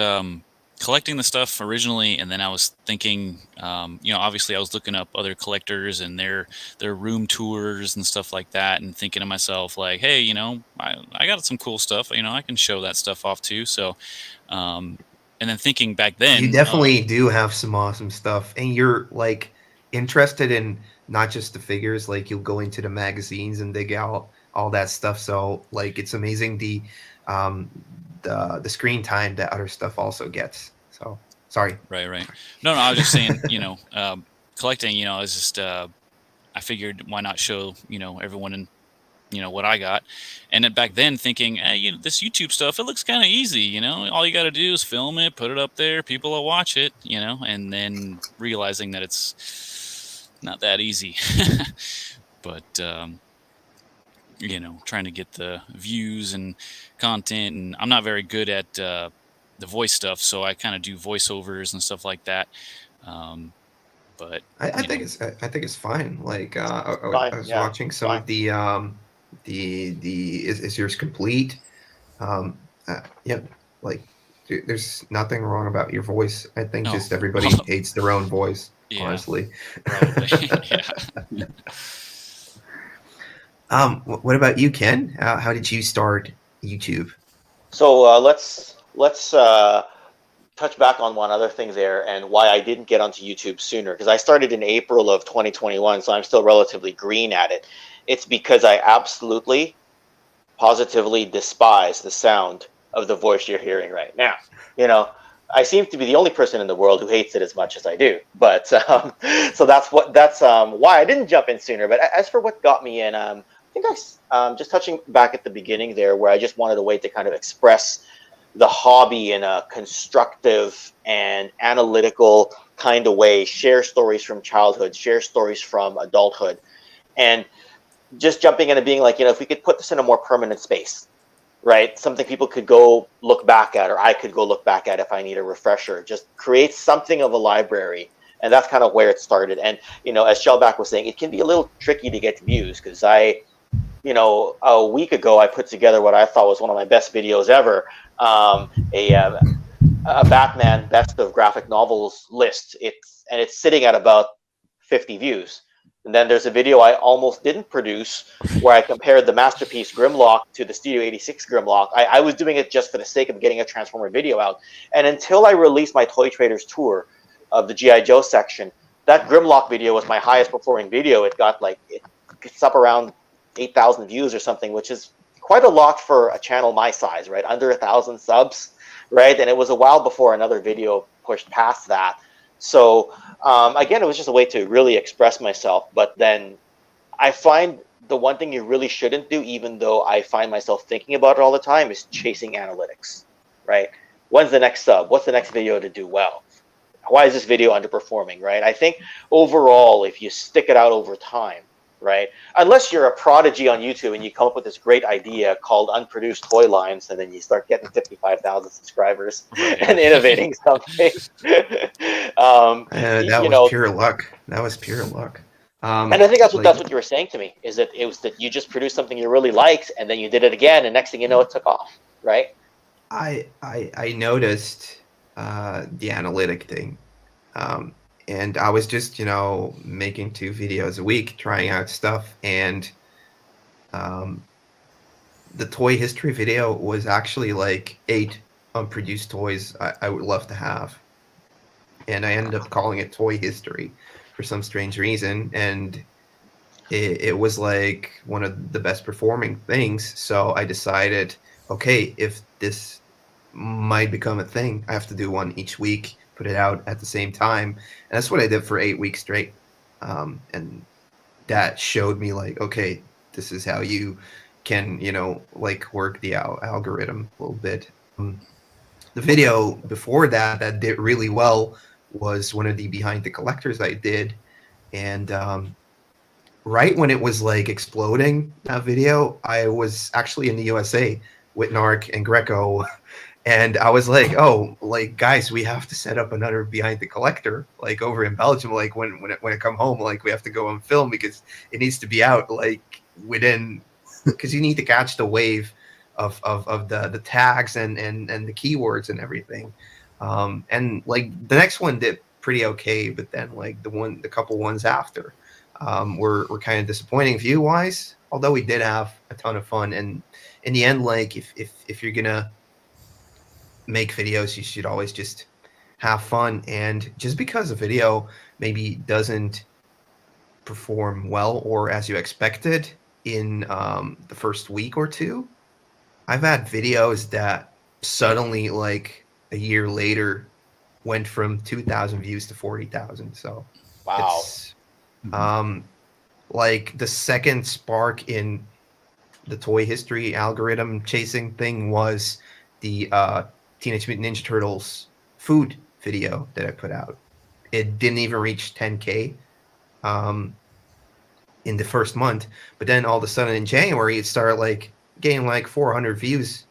collecting the stuff originally, and then I was thinking, obviously I was looking up other collectors and their room tours and stuff like that, and thinking to myself like, hey, I got some cool stuff. I can show that stuff off too. So, and then thinking back You then, definitely do have some awesome stuff, and you're like interested in not just the figures. Like you'll go into the magazines and dig out all that stuff. So like it's amazing um the screen time that other stuff also gets. So sorry. right. No, I was just saying, collecting, is just, I figured why not show, everyone in, what I got. And then back then thinking, hey, this YouTube stuff, it looks kind of easy, all you got to do is film it, put it up there, people will watch it, and then realizing that it's not that easy. But, trying to get the views and content, and I'm not very good at the voice stuff, so I kind of do voiceovers and stuff like that. But I think it's fine. Like Fine, I was yeah, watching some fine. of the is yours complete? Yeah, like there's nothing wrong about your voice. I think Oh. just everybody hates their own voice, Yeah. honestly. Probably. Yeah. What about you, Ken? How did you start YouTube? So let's touch back on one other thing there, and why I didn't get onto YouTube sooner, because I started in April of 2021, so I'm still relatively green at it. It's because I absolutely, positively despise the sound of the voice you're hearing right now. I seem to be the only person in the world who hates it as much as I do. But so that's why I didn't jump in sooner. But as for what got me in, I think just touching back at the beginning there, where I just wanted a way to kind of express the hobby in a constructive and analytical kind of way, share stories from childhood, share stories from adulthood, and just jumping into being like, if we could put this in a more permanent space, right? Something people could go look back at, or I could go look back at if I need a refresher. Just create something of a library. And that's kind of where it started. And, as Shellback was saying, it can be a little tricky to get views, because a week ago, I put together what I thought was one of my best videos ever, a Batman best of graphic novels list. It's sitting at about 50 views. And then there's a video I almost didn't produce, where I compared the Masterpiece Grimlock to the Studio 86 Grimlock. I was doing it just for the sake of getting a Transformer video out. And until I released my Toy Traders tour of the G.I. Joe section, that Grimlock video was my highest performing video. It got it's up around 8,000 views or something, which is quite a lot for a channel my size, right? Under 1,000 subs, right? And it was a while before another video pushed past that. So again, it was just a way to really express myself. But then I find the one thing you really shouldn't do, even though I find myself thinking about it all the time, is chasing analytics, right? When's the next sub? What's the next video to do well? Why is this video underperforming, right? I think overall, if you stick it out over time, right? Unless you're a prodigy on YouTube and you come up with this great idea called unproduced toy lines, and then you start getting 55,000 subscribers and innovating something. That was pure luck. That was pure luck. And I think that's what you were saying to me, is that it was that you just produced something you really liked, and then you did it again, and next thing you know, it took off, right? I noticed the analytic thing. And I was just, making 2 videos a week, trying out stuff. And the toy history video was actually like 8 unproduced toys I would love to have. And I ended up calling it Toy History for some strange reason. And it was like one of the best performing things. So I decided, okay, if this might become a thing, I have to do one each week, put it out at the same time. And that's what I did for 8 weeks straight. And that showed me like, okay, this is how you can, work the algorithm a little bit. The video before that did really well was one of the Behind the Collectors I did. And right when it was like exploding, that video, I was actually in the USA with Narc and Greco. And I was like, oh, like, guys, we have to set up another Behind the Collector, like, over in Belgium. Like, when I come home, like, we have to go and film, because it needs to be out, like, within, because you need to catch the wave of the tags and the keywords and everything. And like the next one did pretty okay, but then like the couple ones after were kind of disappointing view wise. Although we did have a ton of fun, and in the end, like if you're gonna make videos, you should always just have fun. And just because a video maybe doesn't perform well or as you expected in the first week or two, I've had videos that suddenly, like a year later, went from 2,000 views to 40,000. So Wow. it's like the second spark in the toy history algorithm chasing thing was the Teenage Mutant Ninja Turtles food video that I put out. It didn't even reach 10K in the first month, but then all of a sudden in January it started like getting like 400 views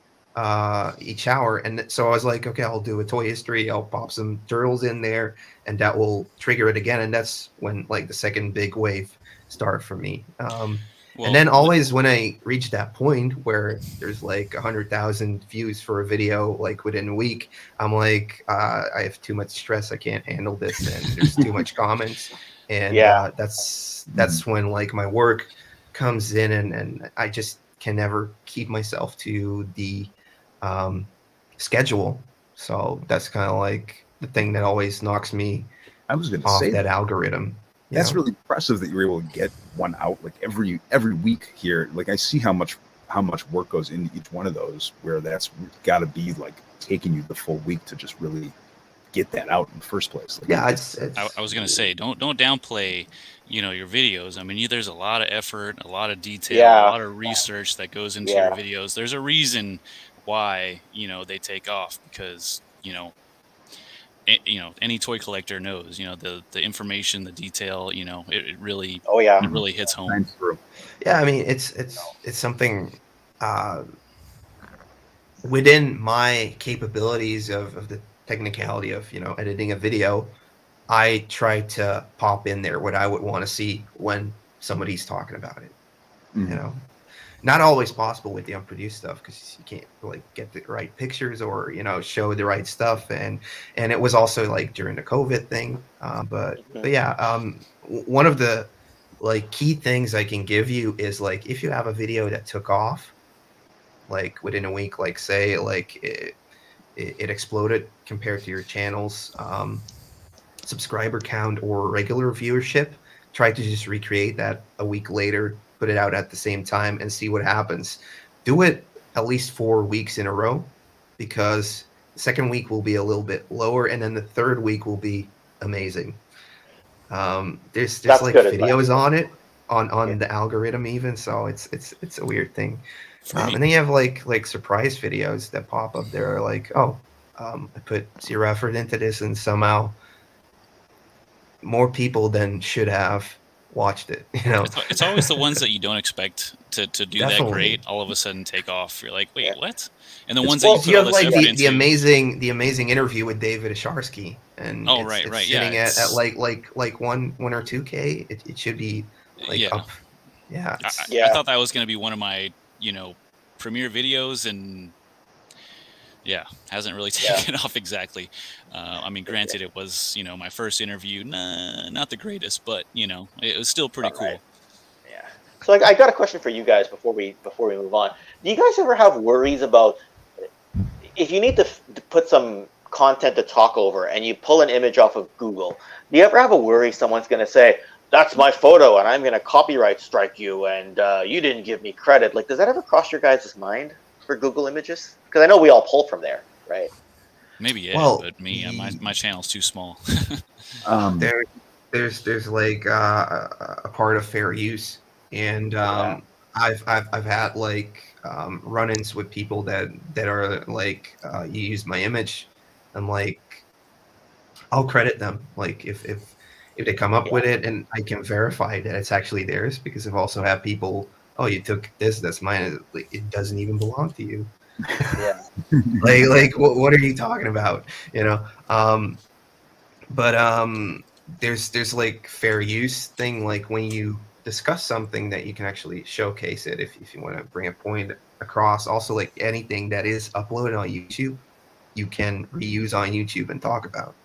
each hour, and so I was like, okay, I'll do a toy history, I'll pop some turtles in there, and that will trigger it again, and that's when like the second big wave started for me. And then always when I reach that point where there's like 100,000 views for a video like within a week, I'm like, I have too much stress, I can't handle this, and there's too much comments, and that's when like my work comes in, and I just can never keep myself to the schedule. So that's kind of like the thing that always knocks me I was going to off say that algorithm. That's really impressive that you were able to get one out like every week here. Like I see how much work goes into each one of those, where that's got to be like taking you the full week to just really get that out in the first place. Like, yeah, I was gonna say, don't downplay, your videos. I mean, there's a lot of effort, a lot of detail, a lot of research that goes into your videos. There's a reason why they take off, because any toy collector knows, the information, the detail, it really, it really hits home. Yeah, I mean, it's something within my capabilities of the technicality of editing a video. I try to pop in there what I would want to see when somebody's talking about it. Not always possible with the unproduced stuff, because you can't like get the right pictures or show the right stuff, and it was also like during the COVID thing. But yeah, one of the like key things I can give you is like if you have a video that took off like within a week, like say like it exploded compared to your channel's subscriber count or regular viewership, try to just recreate that a week later, put it out at the same time, and see what happens. Do it at least 4 weeks in a row, because the second week will be a little bit lower, and then the third week will be amazing. There's like videos on it on the algorithm even, so it's a weird thing. And then you have like surprise videos that pop up there, like, oh, I put zero effort into this, and somehow more people than should have watched it. It's always the ones that you don't expect to do that great all of a sudden take off. You're like, wait, what? And the ones that you put all this effort into. The amazing interview with David Asharsky, and it's sitting at like 1 or 2K. It should be like up. Yeah, I thought that was going to be one of my premiere videos, and hasn't really taken off exactly. I mean, granted, it was my first interview, not the greatest, but it was still pretty cool. Yeah. So I got a question for you guys before we move on. Do you guys ever have worries about if you need to put some content to talk over and you pull an image off of Google? Do you ever have a worry someone's going to say, "That's my photo, and I'm going to copyright strike you, and you didn't give me credit"? Like, does that ever cross your guys' mind for Google images? Because I know we all pull from there, right? Maybe but me, my channel's too small. There's like a part of fair use, and I've had like run-ins with people that are like, you use my image, and like I'll credit them, like if they come up with it, and I can verify that it's actually theirs, because I've also had people, oh, you took this, that's mine, it doesn't even belong to you. like what are you talking about? But there's like fair use thing, like when you discuss something that you can actually showcase it if you want to bring a point across. Also, like anything that is uploaded on YouTube, you can reuse on YouTube and talk about.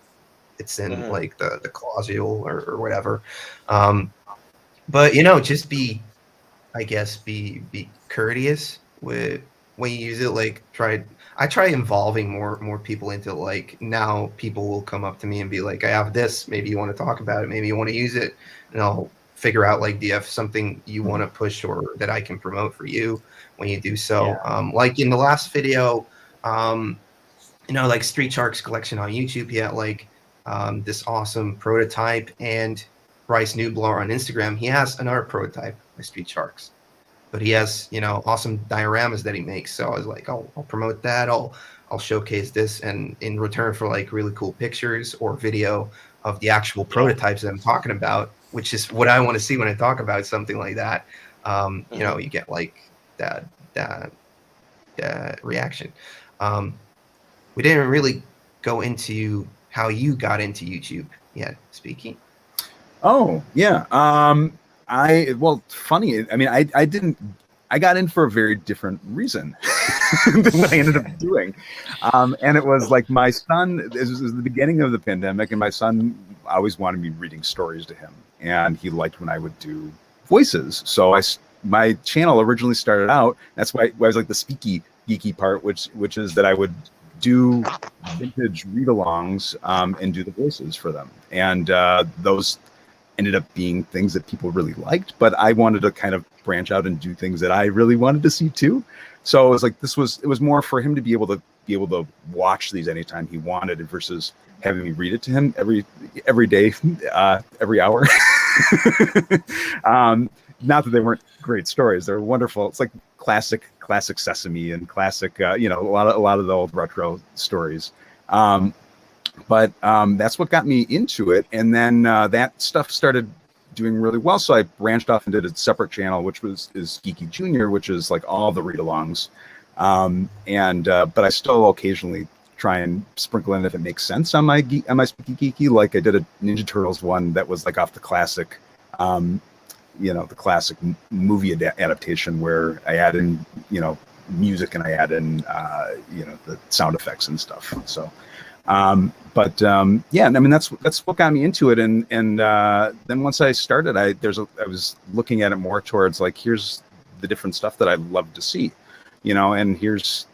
It's in like the clausule or whatever. But just be, I guess, be courteous with when you use it. Like I try involving more people into, like, now people will come up to me and be like, I have this, maybe you want to talk about it, maybe you want to use it, and I'll figure out, like, do you have something you want to push or that I can promote for you when you do so. Like in the last video, like Street Sharks collection on YouTube, he had like this awesome prototype, and Bryce Newblower on Instagram, he has another prototype by Street Sharks, but he has awesome dioramas that he makes. So I was like, I'll promote that. I'll showcase this, and in return for like really cool pictures or video of the actual prototypes that I'm talking about, which is what I want to see when I talk about something like that. You get like that reaction. We didn't really go into how you got into YouTube yet, Speeky. Oh yeah. Funny. I mean, I got in for a very different reason than what I ended up doing. And it was like my son, this was the beginning of the pandemic, and my son always wanted me reading stories to him, and he liked when I would do voices. So my channel originally started out, that's why I was like the Speeky Geeky part, which is that I would do vintage read-alongs and do the voices for them. And those ended up being things that people really liked, but I wanted to kind of branch out and do things that I really wanted to see too. So it was like, it was more for him to be able to watch these anytime he wanted, versus having me read it to him every day, every hour. Not that they weren't great stories; they're wonderful. It's like classic Sesame and classic, a lot of the old retro stories. But that's what got me into it, and then that stuff started doing really well. So I branched off and did a separate channel, which is Geeky Junior, which is like all the read-alongs. But I still occasionally try and sprinkle in if it makes sense on my Speeky Geeky. Like I did a Ninja Turtles one that was like off the classic, the classic movie adaptation, where I add in, music, and I add in, the sound effects and stuff. So, I mean, that's what got me into it. And then once I started, I was looking at it more towards like, here's the different stuff that I'd love to see, and here's,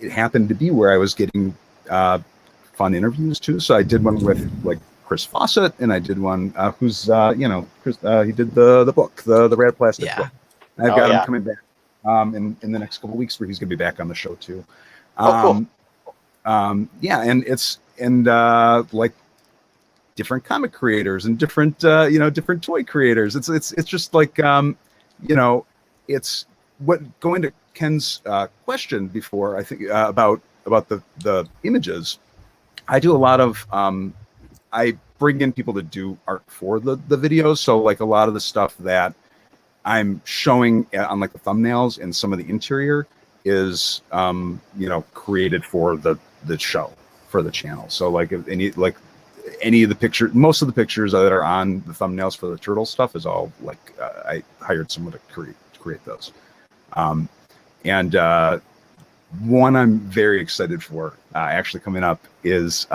it happened to be where I was getting fun interviews too. So I did one with like Chris Fawcett, and I did one who's Chris, he did the book, the Rad Plastic book. And I've got him coming back in the next couple of weeks, where he's gonna be back on the show too. Cool. And like different comic creators and different different toy creators. It's just like it's what, going to Ken's question before, I think, about the images. I do a lot of I bring in people to do art for the videos. So like a lot of the stuff that I'm showing on like the thumbnails and some of the interior is created for the show, for the channel. So like if any of the pictures, most of the pictures that are on the thumbnails for the turtle stuff is all like I hired someone to create those. And one I'm very excited for actually coming up is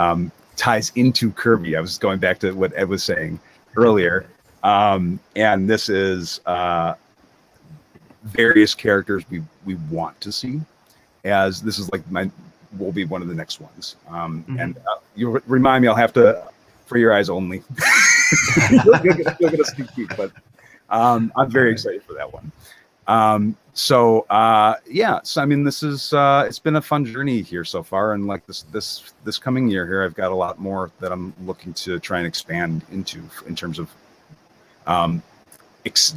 ties into Kirby. I was going back to what Ed was saying earlier. And this is various characters we want to see, as this is like will be one of the next ones. And you remind me, I'll have to, for your eyes only. you'll get a sneak peek, but I'm very excited for that one. So I mean, this is it's been a fun journey here so far, and like this coming year here, I've got a lot more that I'm looking to try and expand into in terms of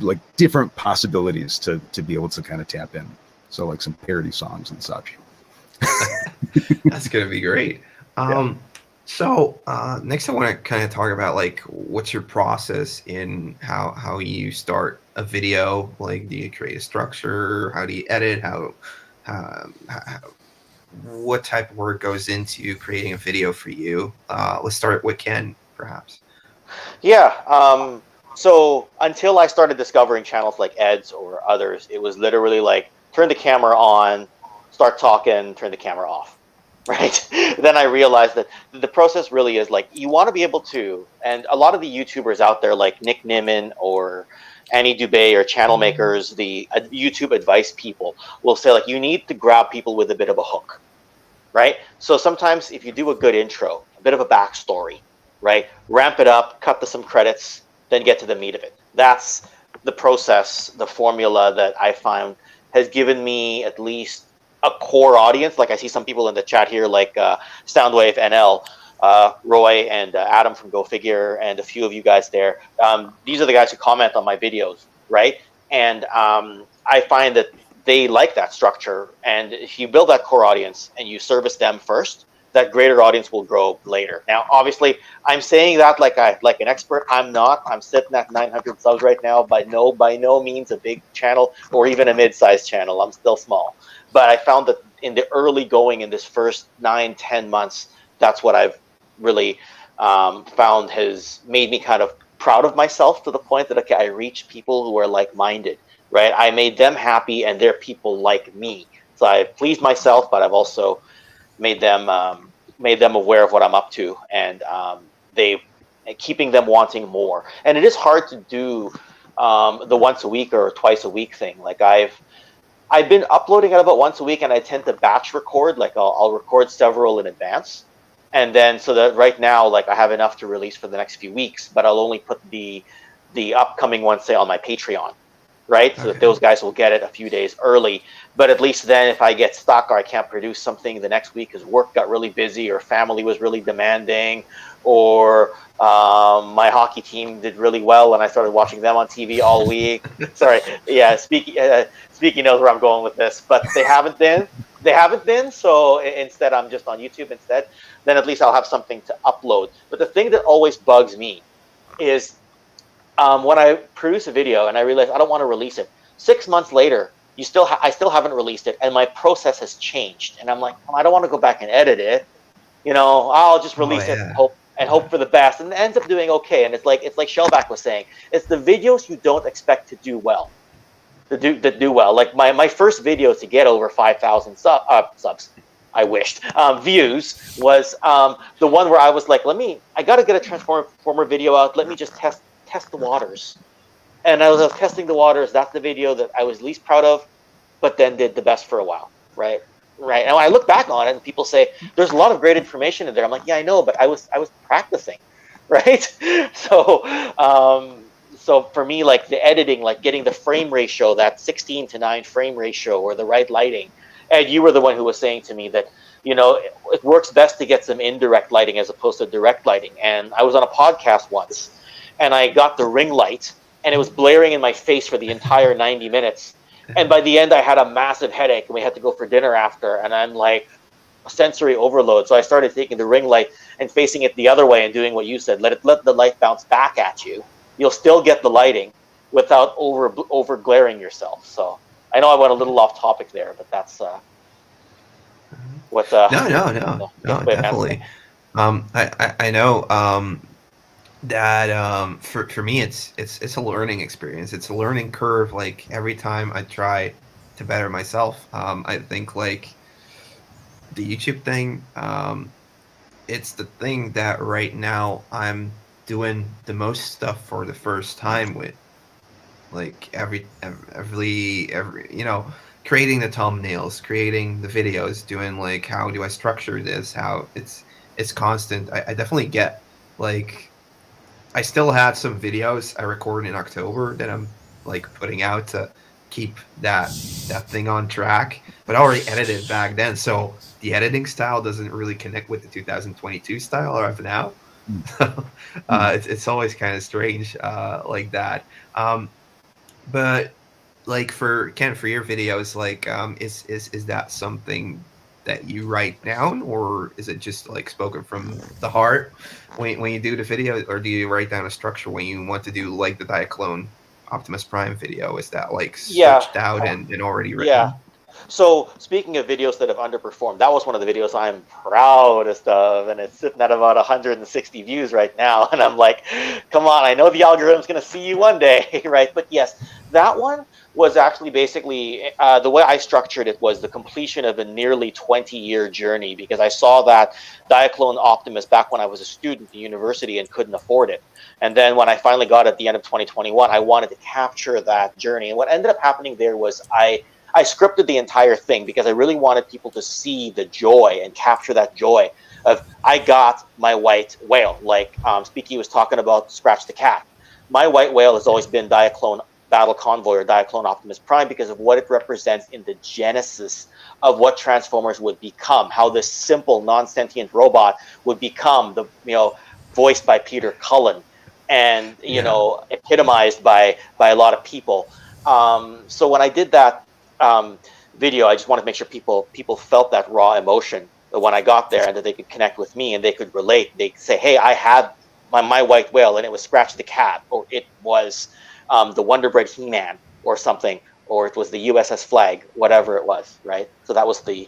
like different possibilities to be able to kind of tap in. So like some parody songs and such. That's gonna be great. So next I want to kind of talk about like what's your process in how you start a video. Like, do you create a structure? How do you edit? How what type of work goes into creating a video for you? Let's start with Ken, perhaps. Yeah. So until I started discovering channels like Ed's or others, it was literally like turn the camera on, start talking, turn the camera off. right? Then I realized that the process really is like, you want to be able to, and a lot of the YouTubers out there like Nick Nimmin or Annie Dubé or channel makers, the YouTube advice people will say like, you need to grab people with a bit of a hook, right? So sometimes if you do a good intro, a bit of a backstory, right? Ramp it up, cut to some credits, then get to the meat of it. That's the process, the formula that I found has given me at least a core audience. Like I see some people in the chat here, like Soundwave NL, Roy and Adam from Go Figure, and a few of you guys there. These are the guys who comment on my videos, right? And I find that they like that structure. And if you build that core audience and you service them first, that greater audience will grow later. Now, obviously, I'm saying that like an expert. I'm not. I'm sitting at 900 subs right now, by no means a big channel or even a mid-sized channel. I'm still small. But I found that in the early going, in this first 9-10 months, that's what I've really found has made me kind of proud of myself, to the point that, okay, I reach people who are like-minded, right? I made them happy, and they're people like me. So I've pleased myself, but I've also made them aware of what I'm up to, and keeping them wanting more. And it is hard to do the once a week or twice a week thing. Like I've been uploading at about once a week, and I tend to batch record. Like I'll record several in advance, and then so that right now, like I have enough to release for the next few weeks, but I'll only put the upcoming ones, say, on my Patreon, right? So that those guys will get it a few days early. But at least then, if I get stuck or I can't produce something the next week because work got really busy or family was really demanding, or my hockey team did really well and I started watching them on TV all week. Sorry, yeah, Speeky knows where I'm going with this, but they haven't been. So instead, I'm just on YouTube instead. Then at least I'll have something to upload. But the thing that always bugs me is when I produce a video and I realize I don't want to release it, 6 months later, I still haven't released it, and my process has changed. And I'm like, I don't want to go back and edit it. I'll just release it and hope for the best, and it ends up doing okay. And it's like Shellback was saying, it's the videos you don't expect to do well, that do well. Like my first video to get over 5,000 subs, I wished, views, was the one where I was like, I got to get a Transformer video out. Let me just test the waters. And I was testing the waters. That's the video that I was least proud of, but then did the best for a while, right? Right. And when I look back on it, and people say there's a lot of great information in there, I'm like, yeah, I know, but I was practicing, right? So for me, like the editing, like getting the frame ratio, that 16:9 frame ratio, or the right lighting. And you were the one who was saying to me that, it works best to get some indirect lighting as opposed to direct lighting. And I was on a podcast once, and I got the ring light, and it was blaring in my face for the entire 90 minutes. And by the end, I had a massive headache, and we had to go for dinner after. And I'm like, sensory overload. So I started taking the ring light and facing it the other way and doing what you said. Let the light bounce back at you. You'll still get the lighting without over glaring yourself. So I know I went a little off topic there, but that's what. No, definitely. I know that for me it's a learning experience. It's a learning curve. Like every time I try to better myself, I think like the YouTube thing, it's the thing that right now I'm doing the most stuff for the first time with. Like every creating the thumbnails, creating the videos, doing like how do I structure this, how it's constant. I definitely get like I still have some videos I recorded in October that I'm like putting out to keep that thing on track, but I already edited back then, so the editing style doesn't really connect with the 2022 style I have now. It's always kind of strange like that. But like for Ken, for your videos, like is that something that you write down, or is it just like spoken from the heart when you do the video, or do you write down a structure when you want to do like the Diaclone Optimus Prime video? Is that like searched out and already written? So speaking of videos that have underperformed, that was one of the videos I'm proudest of, and it's sitting at about 160 views right now. And I'm like, come on, I know the algorithm's going to see you one day, right? But yes, that one was actually basically the way I structured it was the completion of a nearly 20-year journey, because I saw that Diaclone Optimus back when I was a student at university and couldn't afford it. And then when I finally got it at the end of 2021, I wanted to capture that journey. And what ended up happening there was I scripted the entire thing because I really wanted people to see the joy and capture that joy of I got my white whale. Like Speeky was talking about Scratch the Cat. My white whale has always been Diaclone Battle Convoy or Diaclone Optimus Prime because of what it represents in the genesis of what Transformers would become, how this simple non-sentient robot would become voiced by Peter Cullen and epitomized by a lot of people. So when I did that video, I just wanted to make sure people felt that raw emotion when I got there, and that they could connect with me and they could relate. They could say, "Hey, I had my white whale, and it was Scratch the Cat, or it was the Wonder Bread He-Man, or something, or it was the USS Flag, whatever it was." Right. So that was the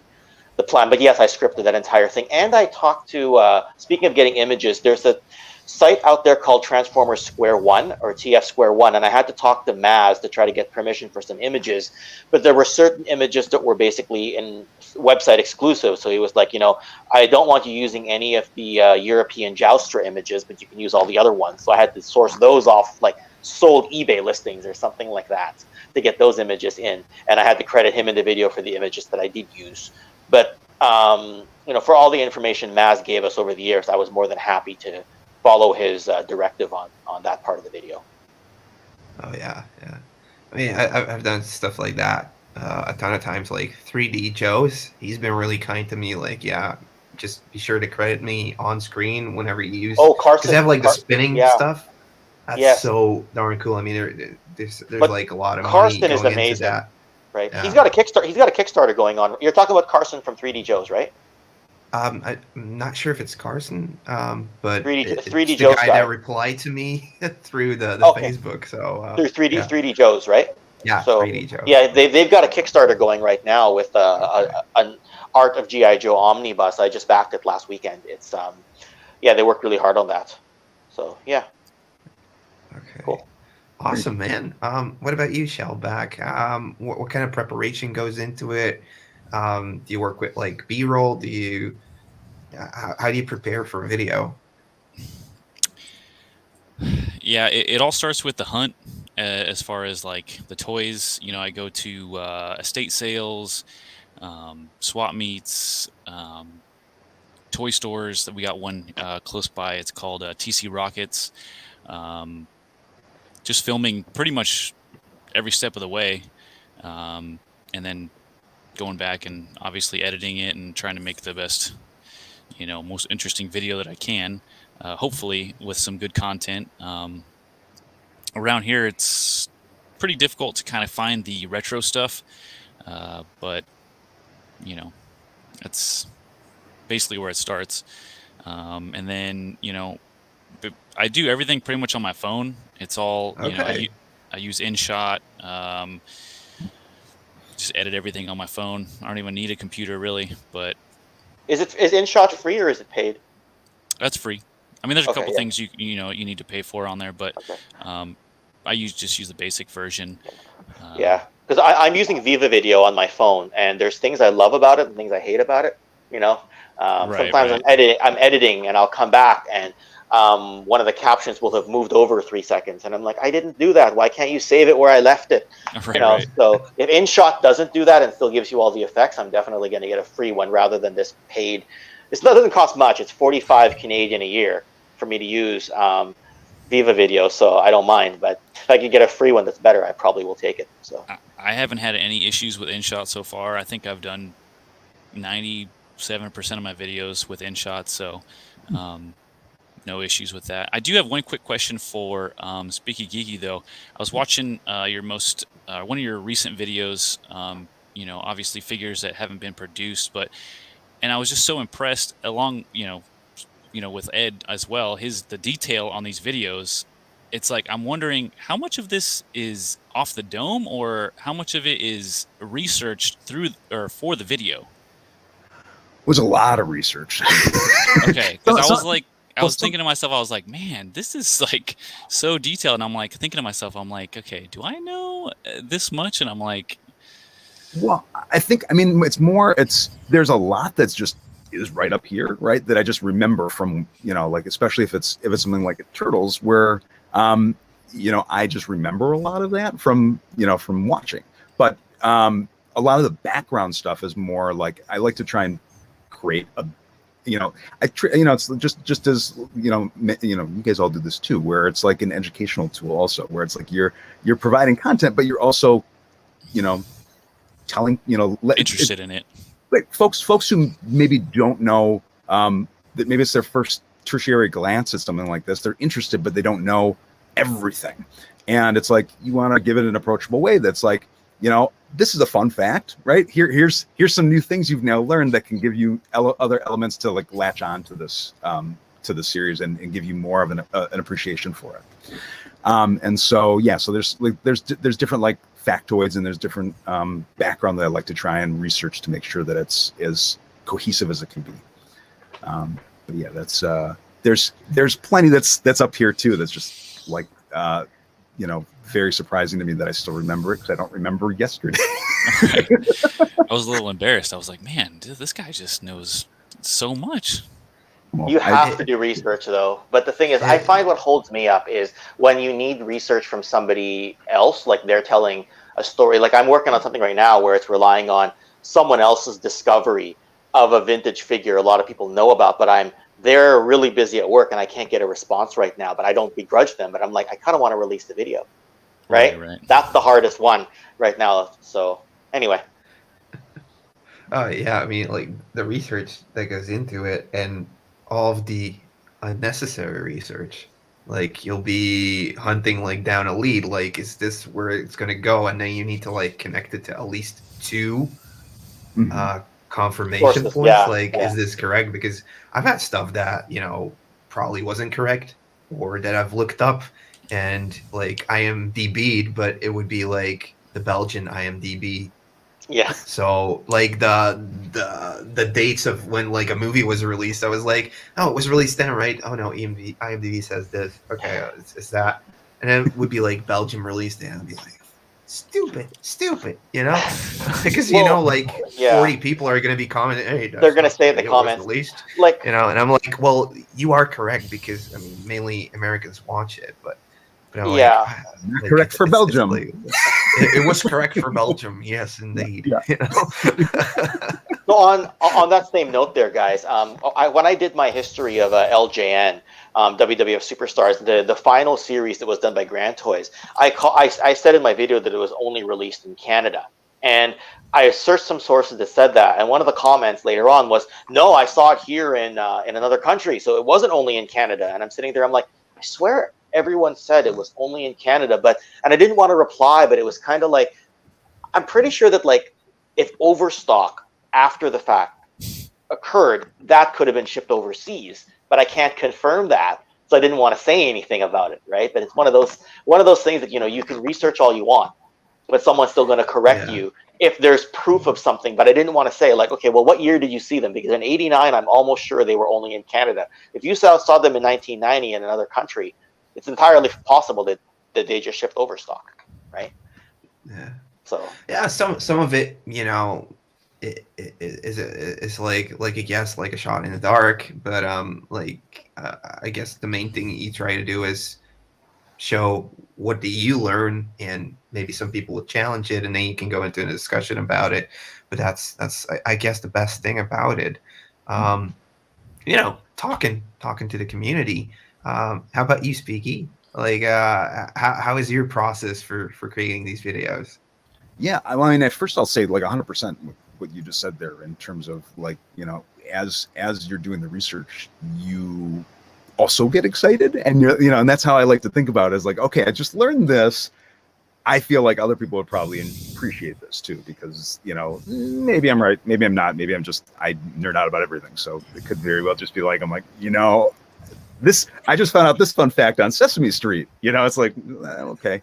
plan. But yes, I scripted that entire thing, and I talked to. Speaking of getting images, there's a site out there called Transformers Square One or TF Square One, and I had to talk to Maz to try to get permission for some images, but there were certain images that were basically in website exclusive. So he was like, I don't want you using any of the European Joustra images, but you can use all the other ones. So I had to source those off like sold eBay listings or something like that to get those images in, and I had to credit him in the video for the images that I did use. But for all the information Maz gave us over the years, I was more than happy to follow his directive on that part of the video. Oh yeah. I mean, I've done stuff like that a ton of times. Like 3D Joe's, he's been really kind to me. Like, yeah, just be sure to credit me on screen whenever you use. Oh, Carson, because they have like the spinning stuff. That's yes. So darn cool. I mean, there's like a lot of Carson money is going amazing, into that. right? Yeah. He's got a Kickstarter going on. You're talking about Carson from 3D Joe's, right? I'm not sure if it's Carson, but 3D it's the Joe's guy that replied to me through the Facebook. So through 3D yeah. 3D Joe's, right? Yeah, so 3D Joe. Yeah, they've got a Kickstarter going right now with an Art of G.I. Joe omnibus. I just backed it last weekend. It's they worked really hard on that. So yeah. Okay. Cool. Awesome, man. What about you, Shellback? What kind of preparation goes into it? Do you work with like B-roll? Do you how do you prepare for a video? Yeah, it all starts with the hunt. As far as like the toys, I go to estate sales, swap meets, toy stores. That we got one close by. It's called TC Rockets. Just filming pretty much every step of the way, and then going back and obviously editing it and trying to make the best, most interesting video that I can. Hopefully with some good content. Around here, it's pretty difficult to kind of find the retro stuff, but that's basically where it starts. And then I do everything pretty much on my phone. It's all I use InShot. Just edit everything on my phone. I don't even need a computer really. But is InShot free or is it paid? That's free. I mean, there's a couple things you need to pay for on there, but I just use the basic version. Yeah, because I'm using Viva Video on my phone, and there's things I love about it and things I hate about it. Sometimes I'm editing, and I'll come back, and one of the captions will have moved over 3 seconds, and I'm like, I didn't do that. Why can't you save it where I left it? Right. So if InShot doesn't do that and still gives you all the effects, I'm definitely going to get a free one rather than this paid. It doesn't cost much. It's 45 Canadian a year for me to use Viva Video, so I don't mind. But if I could get a free one that's better, I probably will take it. So I haven't had any issues with InShot so far. I think I've done 97% of my videos with InShot, so no issues with that. I do have one quick question for Speeky Geeky, though. I was watching your one of your recent videos. Obviously figures that haven't been produced, and I was just so impressed along, with Ed as well. The detail on these videos it's like I'm wondering how much of this is off the dome or how much of it is researched through or for the video. Was a lot of research. Okay, because I was like, I well, was thinking to myself, I was like, man, this is like so detailed, and I'm like thinking to myself, I'm like, okay, do I know this much? And I'm like, well, I mean, there's a lot that's just is right up here, right? That I just remember from, like, especially if it's something like Turtles, where, I just remember a lot of that from watching. But a lot of the background stuff is more like I like to try and create a, it's just as you guys all do this too, where it's like an educational tool also, where it's like you're providing content, but you're also, telling, interested in it. Like folks who maybe don't know, that maybe it's their first tertiary glance at something like this. They're interested, but they don't know everything. And it's like, you want to give it an approachable way that's like, this is a fun fact, right? Here's some new things you've now learned that can give you other elements to like latch on to this, to the series and give you more of an appreciation for it. And so, yeah, so there's different like factoids and there's different background that I like to try and research to make sure that it's as cohesive as it can be. But yeah, that's there's plenty that's up here too. That's just like, very surprising to me that I still remember it because I don't remember yesterday. Right. I was a little embarrassed. I was like, man, dude, this guy just knows so much. Well, you have to do research though. But the thing is, I find what holds me up is when you need research from somebody else, like they're telling a story. Like I'm working on something right now where it's relying on someone else's discovery of a vintage figure a lot of people know about, but they're really busy at work and I can't get a response right now, but I don't begrudge them. But I'm like, I kind of want to release the video. Right? That's the hardest one right now. So anyway. Oh yeah, I mean, like the research that goes into it and all of the unnecessary research. Like you'll be hunting like down a lead, like is this where it's gonna go? And then you need to like connect it to at least two confirmation Sources, points. yeah. Is this correct? Because I've had stuff that, probably wasn't correct or that I've looked up and like IMDb'd, but it would be like the Belgian IMDb. Yeah. So like the dates of when like a movie was released, I was like, oh, it was released then, right? Oh no, IMDb says this. Okay, it's that, and then it would be like Belgium released day, and I'd be like, stupid, because like 40 people are gonna be commenting. Hey, they're gonna say in the comments, released, like and I'm like, well, you are correct because I mean mainly Americans watch it, but I'm not correct for Belgium. It was correct for Belgium, yes, indeed. Yeah. So on that same note, there, guys, when I did my history of LJN, WWF Superstars, the final series that was done by Grand Toys, I said in my video that it was only released in Canada, and I searched some sources that said that, and one of the comments later on was, no, I saw it here in another country, so it wasn't only in Canada. And I'm sitting there, I'm like, I swear everyone said it was only in Canada, and I didn't want to reply, but it was kind of like, I'm pretty sure that like if overstock after the fact occurred, that could have been shipped overseas, but I can't confirm that, so I didn't want to say anything about it, right? But it's one of those things that you can research all you want, but someone's still going to correct you if there's proof of something. But I didn't want to say like, okay, well, what year did you see them? Because in '89, I'm almost sure they were only in Canada. If you saw them in 1990 in another country, it's entirely possible that they just shipped overstock, right? Yeah. So yeah, some of it, it's like a guess, like a shot in the dark. But I guess the main thing you try to do is show what do you learn, and maybe some people will challenge it, and then you can go into a discussion about it. But that's I guess the best thing about it. Talking to the community. How about you, Speeky? Like, how is your process for creating these videos? Yeah, I mean, at first I'll say like 100% what you just said there in terms of like, as you're doing the research, you also get excited, and and that's how I like to think about it, is like, okay, I just learned this. I feel like other people would probably appreciate this too, because maybe I'm right, maybe I'm not, maybe I nerd out about everything, so it could very well just be like, I'm like, this I just found out this fun fact on Sesame Street. You know, it's like okay.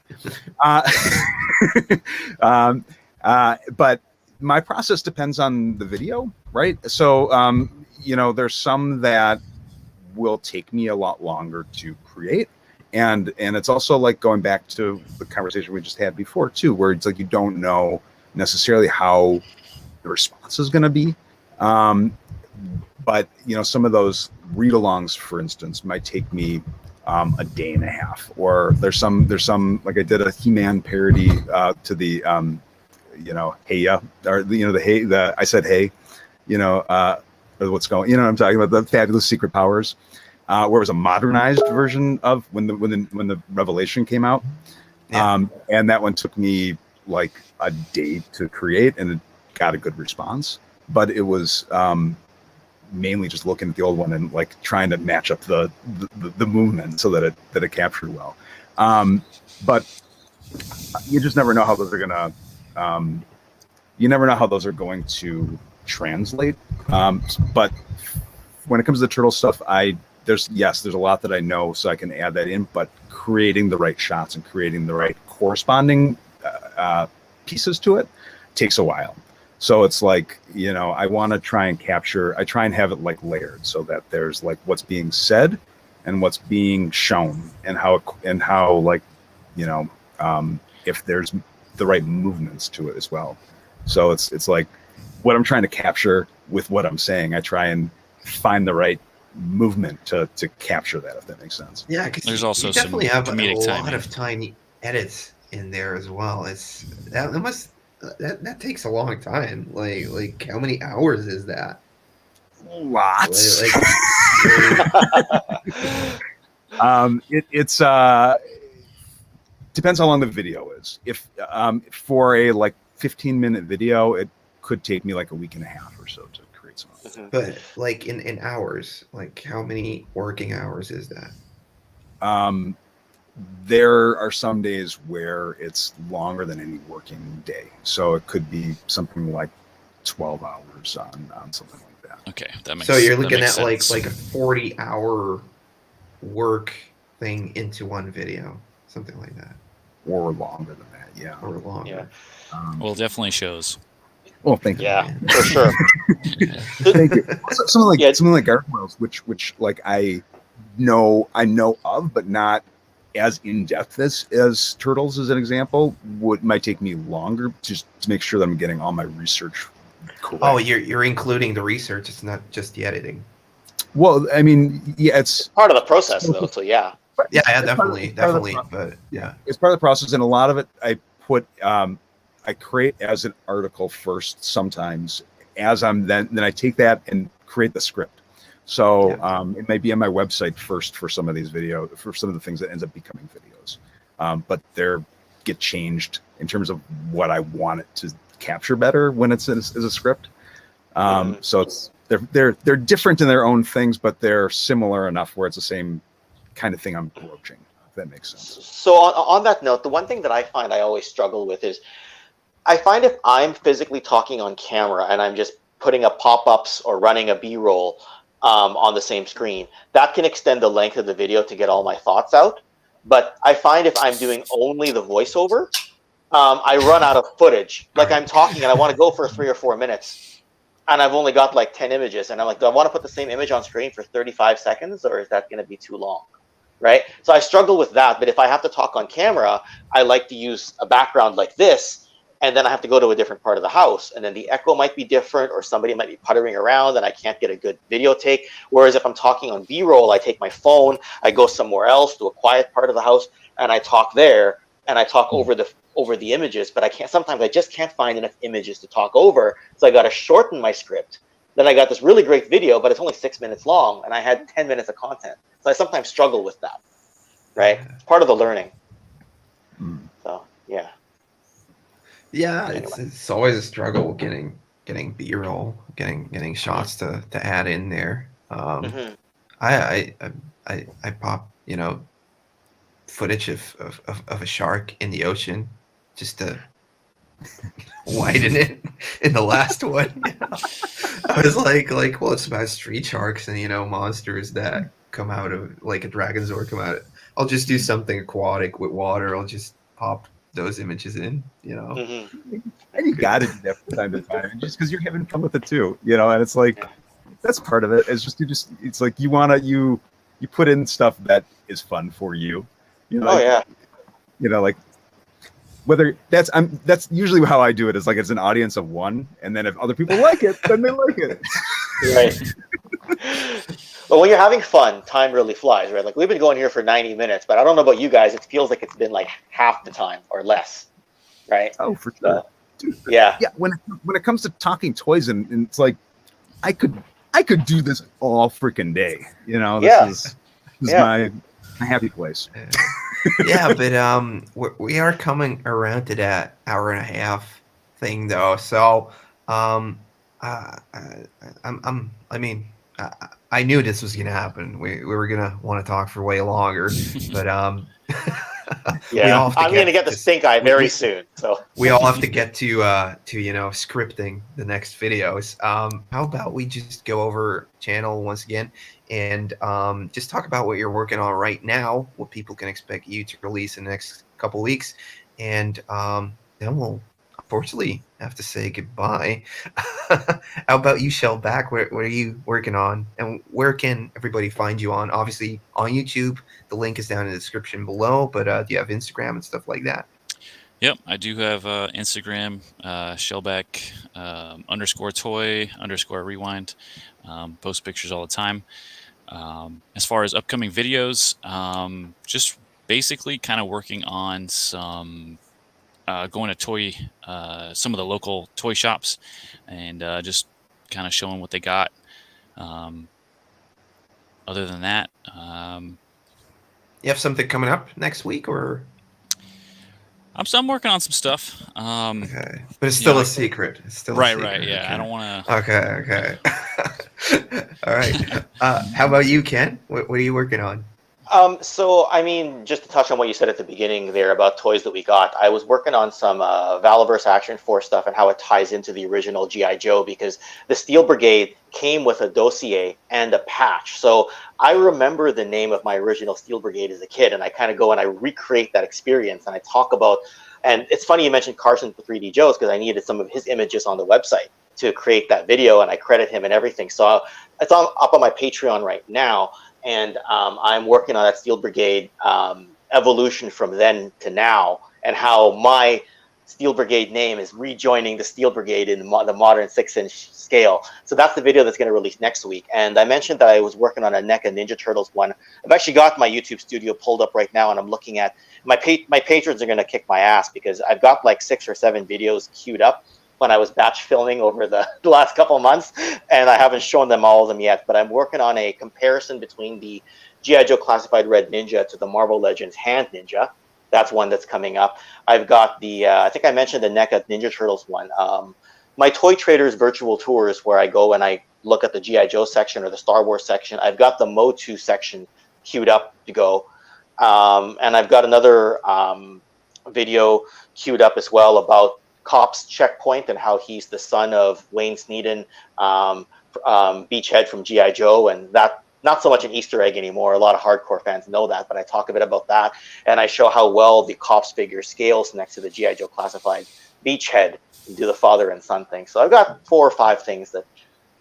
But my process depends on the video, right? So you know, there's some that will take me a lot longer to create. And it's also like going back to the conversation we just had before too, where it's like you don't know necessarily how the response is going to be. But you know, some of those read-alongs, for instance, might take me a day and a half. Or there's some like I did a He-Man parody to the you know, hey ya, or you know, I said hey, you know, or what's going, you know what I'm talking about, the Fabulous Secret Powers. Where it was a modernized version of when the Revelation came out, and that one took me like a day to create, and it got a good response. But it was mainly just looking at the old one and like trying to match up the movement so that it captured well. But you just never know how those are gonna. You never know how those are going to translate. But when it comes to the turtle stuff, there's a lot that I know, so I can add that in, but creating the right shots and creating the right corresponding pieces to it takes a while. So it's like, you know, I try and have it like layered so that there's like what's being said and what's being shown and how like, you know, if there's the right movements to it as well. So it's like what I'm trying to capture with what I'm saying, I try and find the right movement to capture that, if that makes sense. Yeah, because There's also you definitely have a comedic lot timing. of tiny edits in there as well. That takes a long time. Like how many hours is that? Lots. It's depends how long the video is. If for a like 15-minute video, it could take me like a week and a half or so to create some of it. But like in hours, like how many working hours is that? There are some days where it's longer than any working day. So it could be something like 12 hours on something like that. Okay, that makes So you're looking at sense. like a 40-hour work thing into one video, something like that. Or longer than that, yeah. Or longer. Yeah. Well, definitely shows. Well, thank you. Yeah, for sure. Thank you. Something like gargoyles, which like I know of, but not as in depth as turtles, as an example, might take me longer just to make sure that I'm getting all my research correct. Oh, you're including the research. It's not just the editing. Well, I mean, yeah, it's part of the process though. So yeah. Yeah, definitely. But yeah, it's part of the process, and a lot of it I create as an article first. Sometimes, as then I take that and create the script. So it may be on my website first for some of these videos, for some of the things that ends up becoming videos, but they're get changed in terms of what I want it to capture better when it's as a script. So it's they're different in their own things, but they're similar enough where it's the same kind of thing I'm broaching, if that makes sense. So on that note, the one thing that I find I always struggle with is I find if I'm physically talking on camera and I'm just putting up pop-ups or running a B-roll on the same screen, that can extend the length of the video to get all my thoughts out. But I find if I'm doing only the voiceover, I run out of footage. Like I'm talking and I want to go for 3 or 4 minutes and I've only got like 10 images and I'm like, do I want to put the same image on screen for 35 seconds or is that going to be too long? Right? So I struggle with that. But if I have to talk on camera, I like to use a background like this, and then I have to go to a different part of the house, and then the echo might be different, or somebody might be puttering around, and I can't get a good video take. Whereas if I'm talking on B-roll, I take my phone, I go somewhere else to a quiet part of the house, and I talk there, and I talk over the images. But sometimes I just can't find enough images to talk over, so I got to shorten my script. Then I got this really great video, but it's only 6 minutes long, and I had 10 minutes of content. So I sometimes struggle with that, right? It's part of the learning. So, yeah. Yeah, it's always a struggle getting B-roll, getting shots to add in there. I pop, footage of a shark in the ocean just to widen it in the last one. I was like, well, it's about street sharks and monsters that come out of like a Dragonzord come out. I'll just do something aquatic with water. I'll just pop those images in, you know. Mm-hmm. And you got to do that from time to time, just because you're having fun with it too, you know. And it's like that's part of it. It's just it's like you put in stuff that is fun for you, you know. Oh yeah. You know, like whether that's usually how I do it, is like it's an audience of one, and then if other people like it, then they like it. Right. But when you're having fun, time really flies, right? Like we've been going here for 90 minutes, but I don't know about you guys. It feels like it's been like half the time or less, right? Oh, for sure. So, yeah. Yeah. When it comes to talking toys, and it's like I could do this all freaking day. You know, this is my happy place. Yeah, but we are coming around to that hour and a half thing though. So I knew this was gonna happen. We were gonna want to talk for way longer, but yeah, I'm gonna get the stink eye very soon. So we all have to get to scripting the next videos. How about we just go over channel once again and just talk about what you're working on right now, what people can expect you to release in the next couple weeks, and then we'll unfortunately have to say goodbye. How about you, Shellback? What are you working on, and where can everybody find you on? Obviously on YouTube. The link is down in the description below. But do you have Instagram and stuff like that? Yep, I do have Instagram, Shellback _toy_rewind. Post pictures all the time. As far as upcoming videos, just basically kind of working on some going to some of the local toy shops and just kind of showing what they got. Other than that, you have something coming up next week, or? I'm working on some stuff. Okay, but it's still a secret. It's still right, a secret. right. Yeah, okay. I don't want to. Okay. All right. How about you, Ken? What are you working on? So, I mean, just to touch on what you said at the beginning there about toys that we got, I was working on some Valaverse Action Force stuff and how it ties into the original G.I. Joe, because the Steel Brigade came with a dossier and a patch. So I remember the name of my original Steel Brigade as a kid, and I kind of go and I recreate that experience, and I talk about, and it's funny you mentioned Carson for 3D Joes, because I needed some of his images on the website to create that video, and I credit him and everything. So it's up on my Patreon right now. And I'm working on that Steel Brigade evolution from then to now, and how my Steel Brigade name is rejoining the Steel Brigade in the modern 6-inch scale. So that's the video that's going to release next week. And I mentioned that I was working on a NECA Ninja Turtles one. I've actually got my YouTube studio pulled up right now, and I'm looking at my patrons are going to kick my ass, because I've got like 6 or 7 videos queued up when I was batch filming over the last couple of months, and I haven't shown them all of them yet, but I'm working on a comparison between the G.I. Joe Classified Red Ninja to the Marvel Legends Hand Ninja. That's one that's coming up. I've got the, I think I mentioned the NECA Ninja Turtles one. My Toy Traders virtual tours, where I go and I look at the G.I. Joe section or the Star Wars section. I've got the Motu section queued up to go. And I've got another video queued up as well about Cop's Checkpoint and how he's the son of Wayne Sneeden, Beachhead from G.I. Joe, and that not so much an Easter egg anymore. A lot of hardcore fans know that, but I talk a bit about that, and I show how well the Cops figure scales next to the G.I. Joe Classified Beachhead and do the father and son thing. So I've got 4 or 5 things that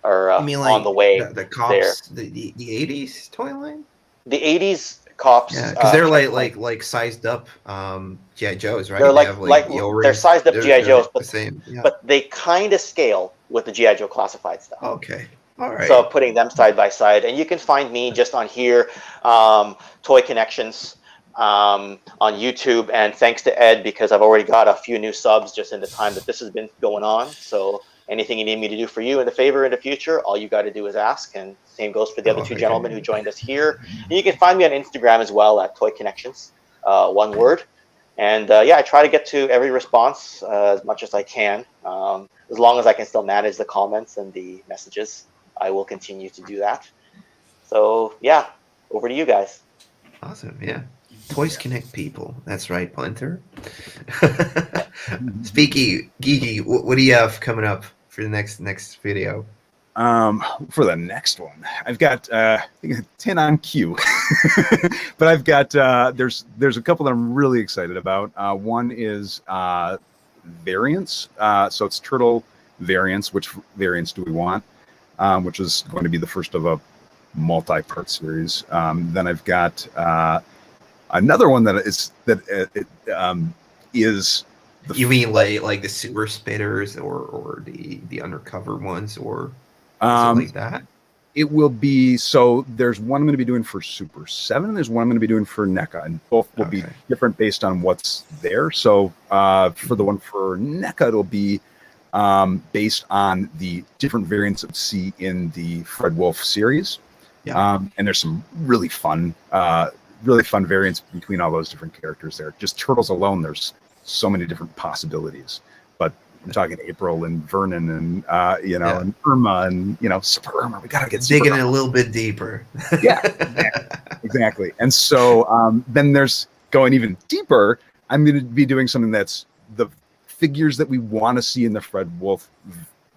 are on the way. The Cops, there. the 80s toy line? The 80s Cops, yeah, because they're like sized up G.I. Joes, right? They're they they're sized up G.I. Joes, but yeah. but they kind of scale with the G.I. Joe Classified stuff. Okay, all right. So putting them side by side, and you can find me just on here, Toy Kennections on YouTube, and thanks to Ed, because I've already got a few new subs just in the time that this has been going on. So anything you need me to do for you in the favor in the future, all you got to do is ask, and same goes for the other 2 gentlemen who joined us here. And you can find me on Instagram as well at Toy Kennections, one word. And yeah, I try to get to every response as much as I can. As long as I can still manage the comments and the messages, I will continue to do that. So yeah, over to you guys. Awesome, yeah. Toys connect people. That's right, Punter. Speaky Geeky, what do you have coming up for the next video? For the next one, I've got I think 10 on queue, but I've got there's a couple that I'm really excited about. One is variants, so it's turtle variants. Which variants do we want? Which is going to be the first of a multi-part series. Then I've got another one that is You mean like the sewer spitters or the undercover ones or something like that? It will be, so there's one I'm going to be doing for Super 7 and there's one I'm going to be doing for NECA, and both will be different based on what's there. So for the one for NECA, it'll be based on the different variants of C in the Fred Wolf series. Yeah. And there's some really fun variants between all those different characters there. Just turtles alone, there's so many different possibilities. But I'm talking April and Vernon and and Irma and Super Irma. We gotta get digging it a little bit deeper. Yeah, exactly. And so then there's going even deeper. I'm going to be doing something that's the figures that we want to see in the Fred Wolf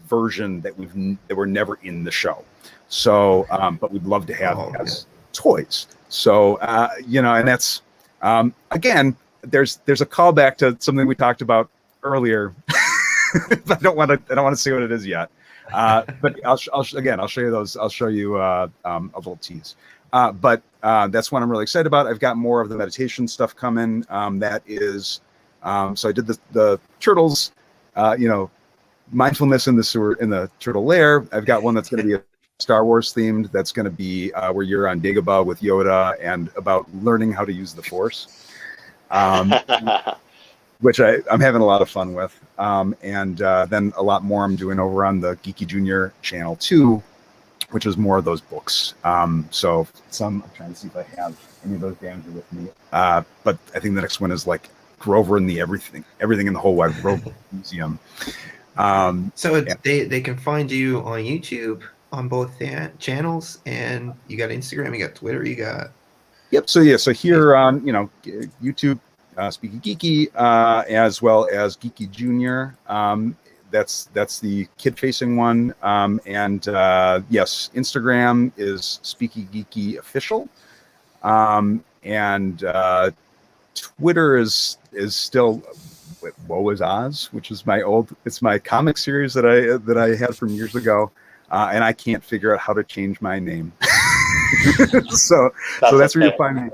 version that were never in the show. So, but we'd love to have as toys. So and that's again, there's a callback to something we talked about earlier. I don't want to say what it is yet. But I'll show you those. I'll show you a little tease. But that's one I'm really excited about. I've got more of the meditation stuff coming. That is, so I did the turtles, mindfulness in the turtle lair. I've got one that's going to be Star Wars themed. That's going to be where you're on Dagobah with Yoda and about learning how to use the Force. Which I'm having a lot of fun with. And then a lot more I'm doing over on the Geeky Junior channel too, which is more of those books. So I'm trying to see if I have any of those down here with me. But I think the next one is like Grover and the everything in the whole wide Grover Museum. So they can find you on YouTube on both channels, and you got Instagram, you got Twitter, you got. Yep. So here on YouTube. Speeky Geeky, as well as Geeky Junior. That's the kid-facing one. And yes, Instagram is Speeky Geeky Official. And Twitter is still Woe is Oz, which is it's my comic series that I had from years ago. And I can't figure out how to change my name. so that's where you'll find me.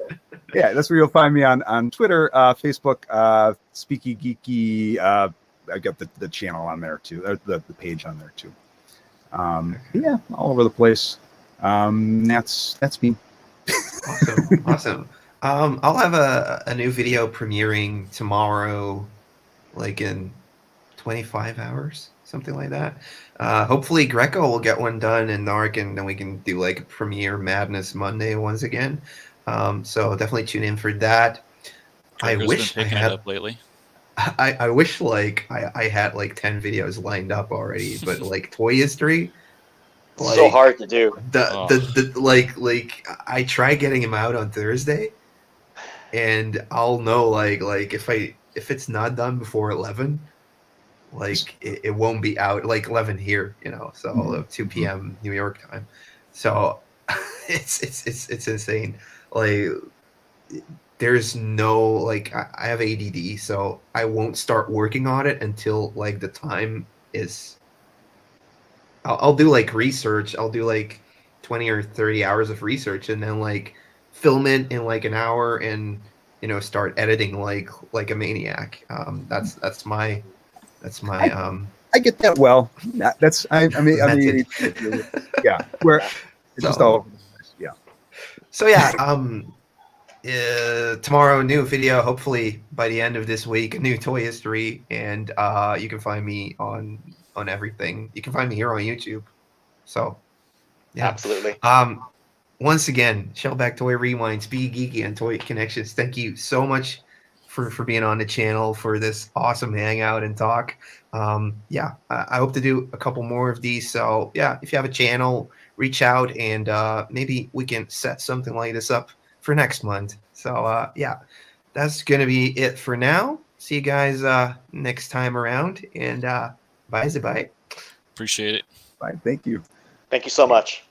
Yeah, that's where you'll find me on Twitter, Facebook, Speeky Geeky. I've got the channel on there too, the page on there too. Yeah, all over the place. That's me. Awesome. I'll have a new video premiering tomorrow, like in 25 hours, something like that. Hopefully Greco will get one done in Narc, and then we can do like a premiere Madness Monday once again. So definitely tune in for that. I wish I had it up lately. I wish like I had like 10 videos lined up already, but like toy history, like, so hard to do. Like I try getting them out on Thursday, and I'll know like if it's not done before 11, like it won't be out like 11 here, so 2 p.m. New York time. So it's insane. Like there's no like I have ADD, so I won't start working on it until like the time is. I'll do like research. I'll do like 20 or 30 hours of research, and then like film it in like an hour, and start editing like a maniac. That's my I get that well. That's I mean yeah. Where it's just all over the place. Yeah. So yeah, tomorrow new video, hopefully by the end of this week, a new toy history, and you can find me on everything. You can find me here on YouTube. So yeah, absolutely. Once again, Shellback Toy Rewind, Speeky Geeky, and Toy Kennections, thank you so much for being on the channel for this awesome hangout and talk. Yeah, I hope to do a couple more of these. So yeah, if you have a channel, reach out, and maybe we can set something like this up for next month. So yeah, that's gonna be it for now. See you guys next time around, and bye. Appreciate it. Bye. Thank you. Thank you so much.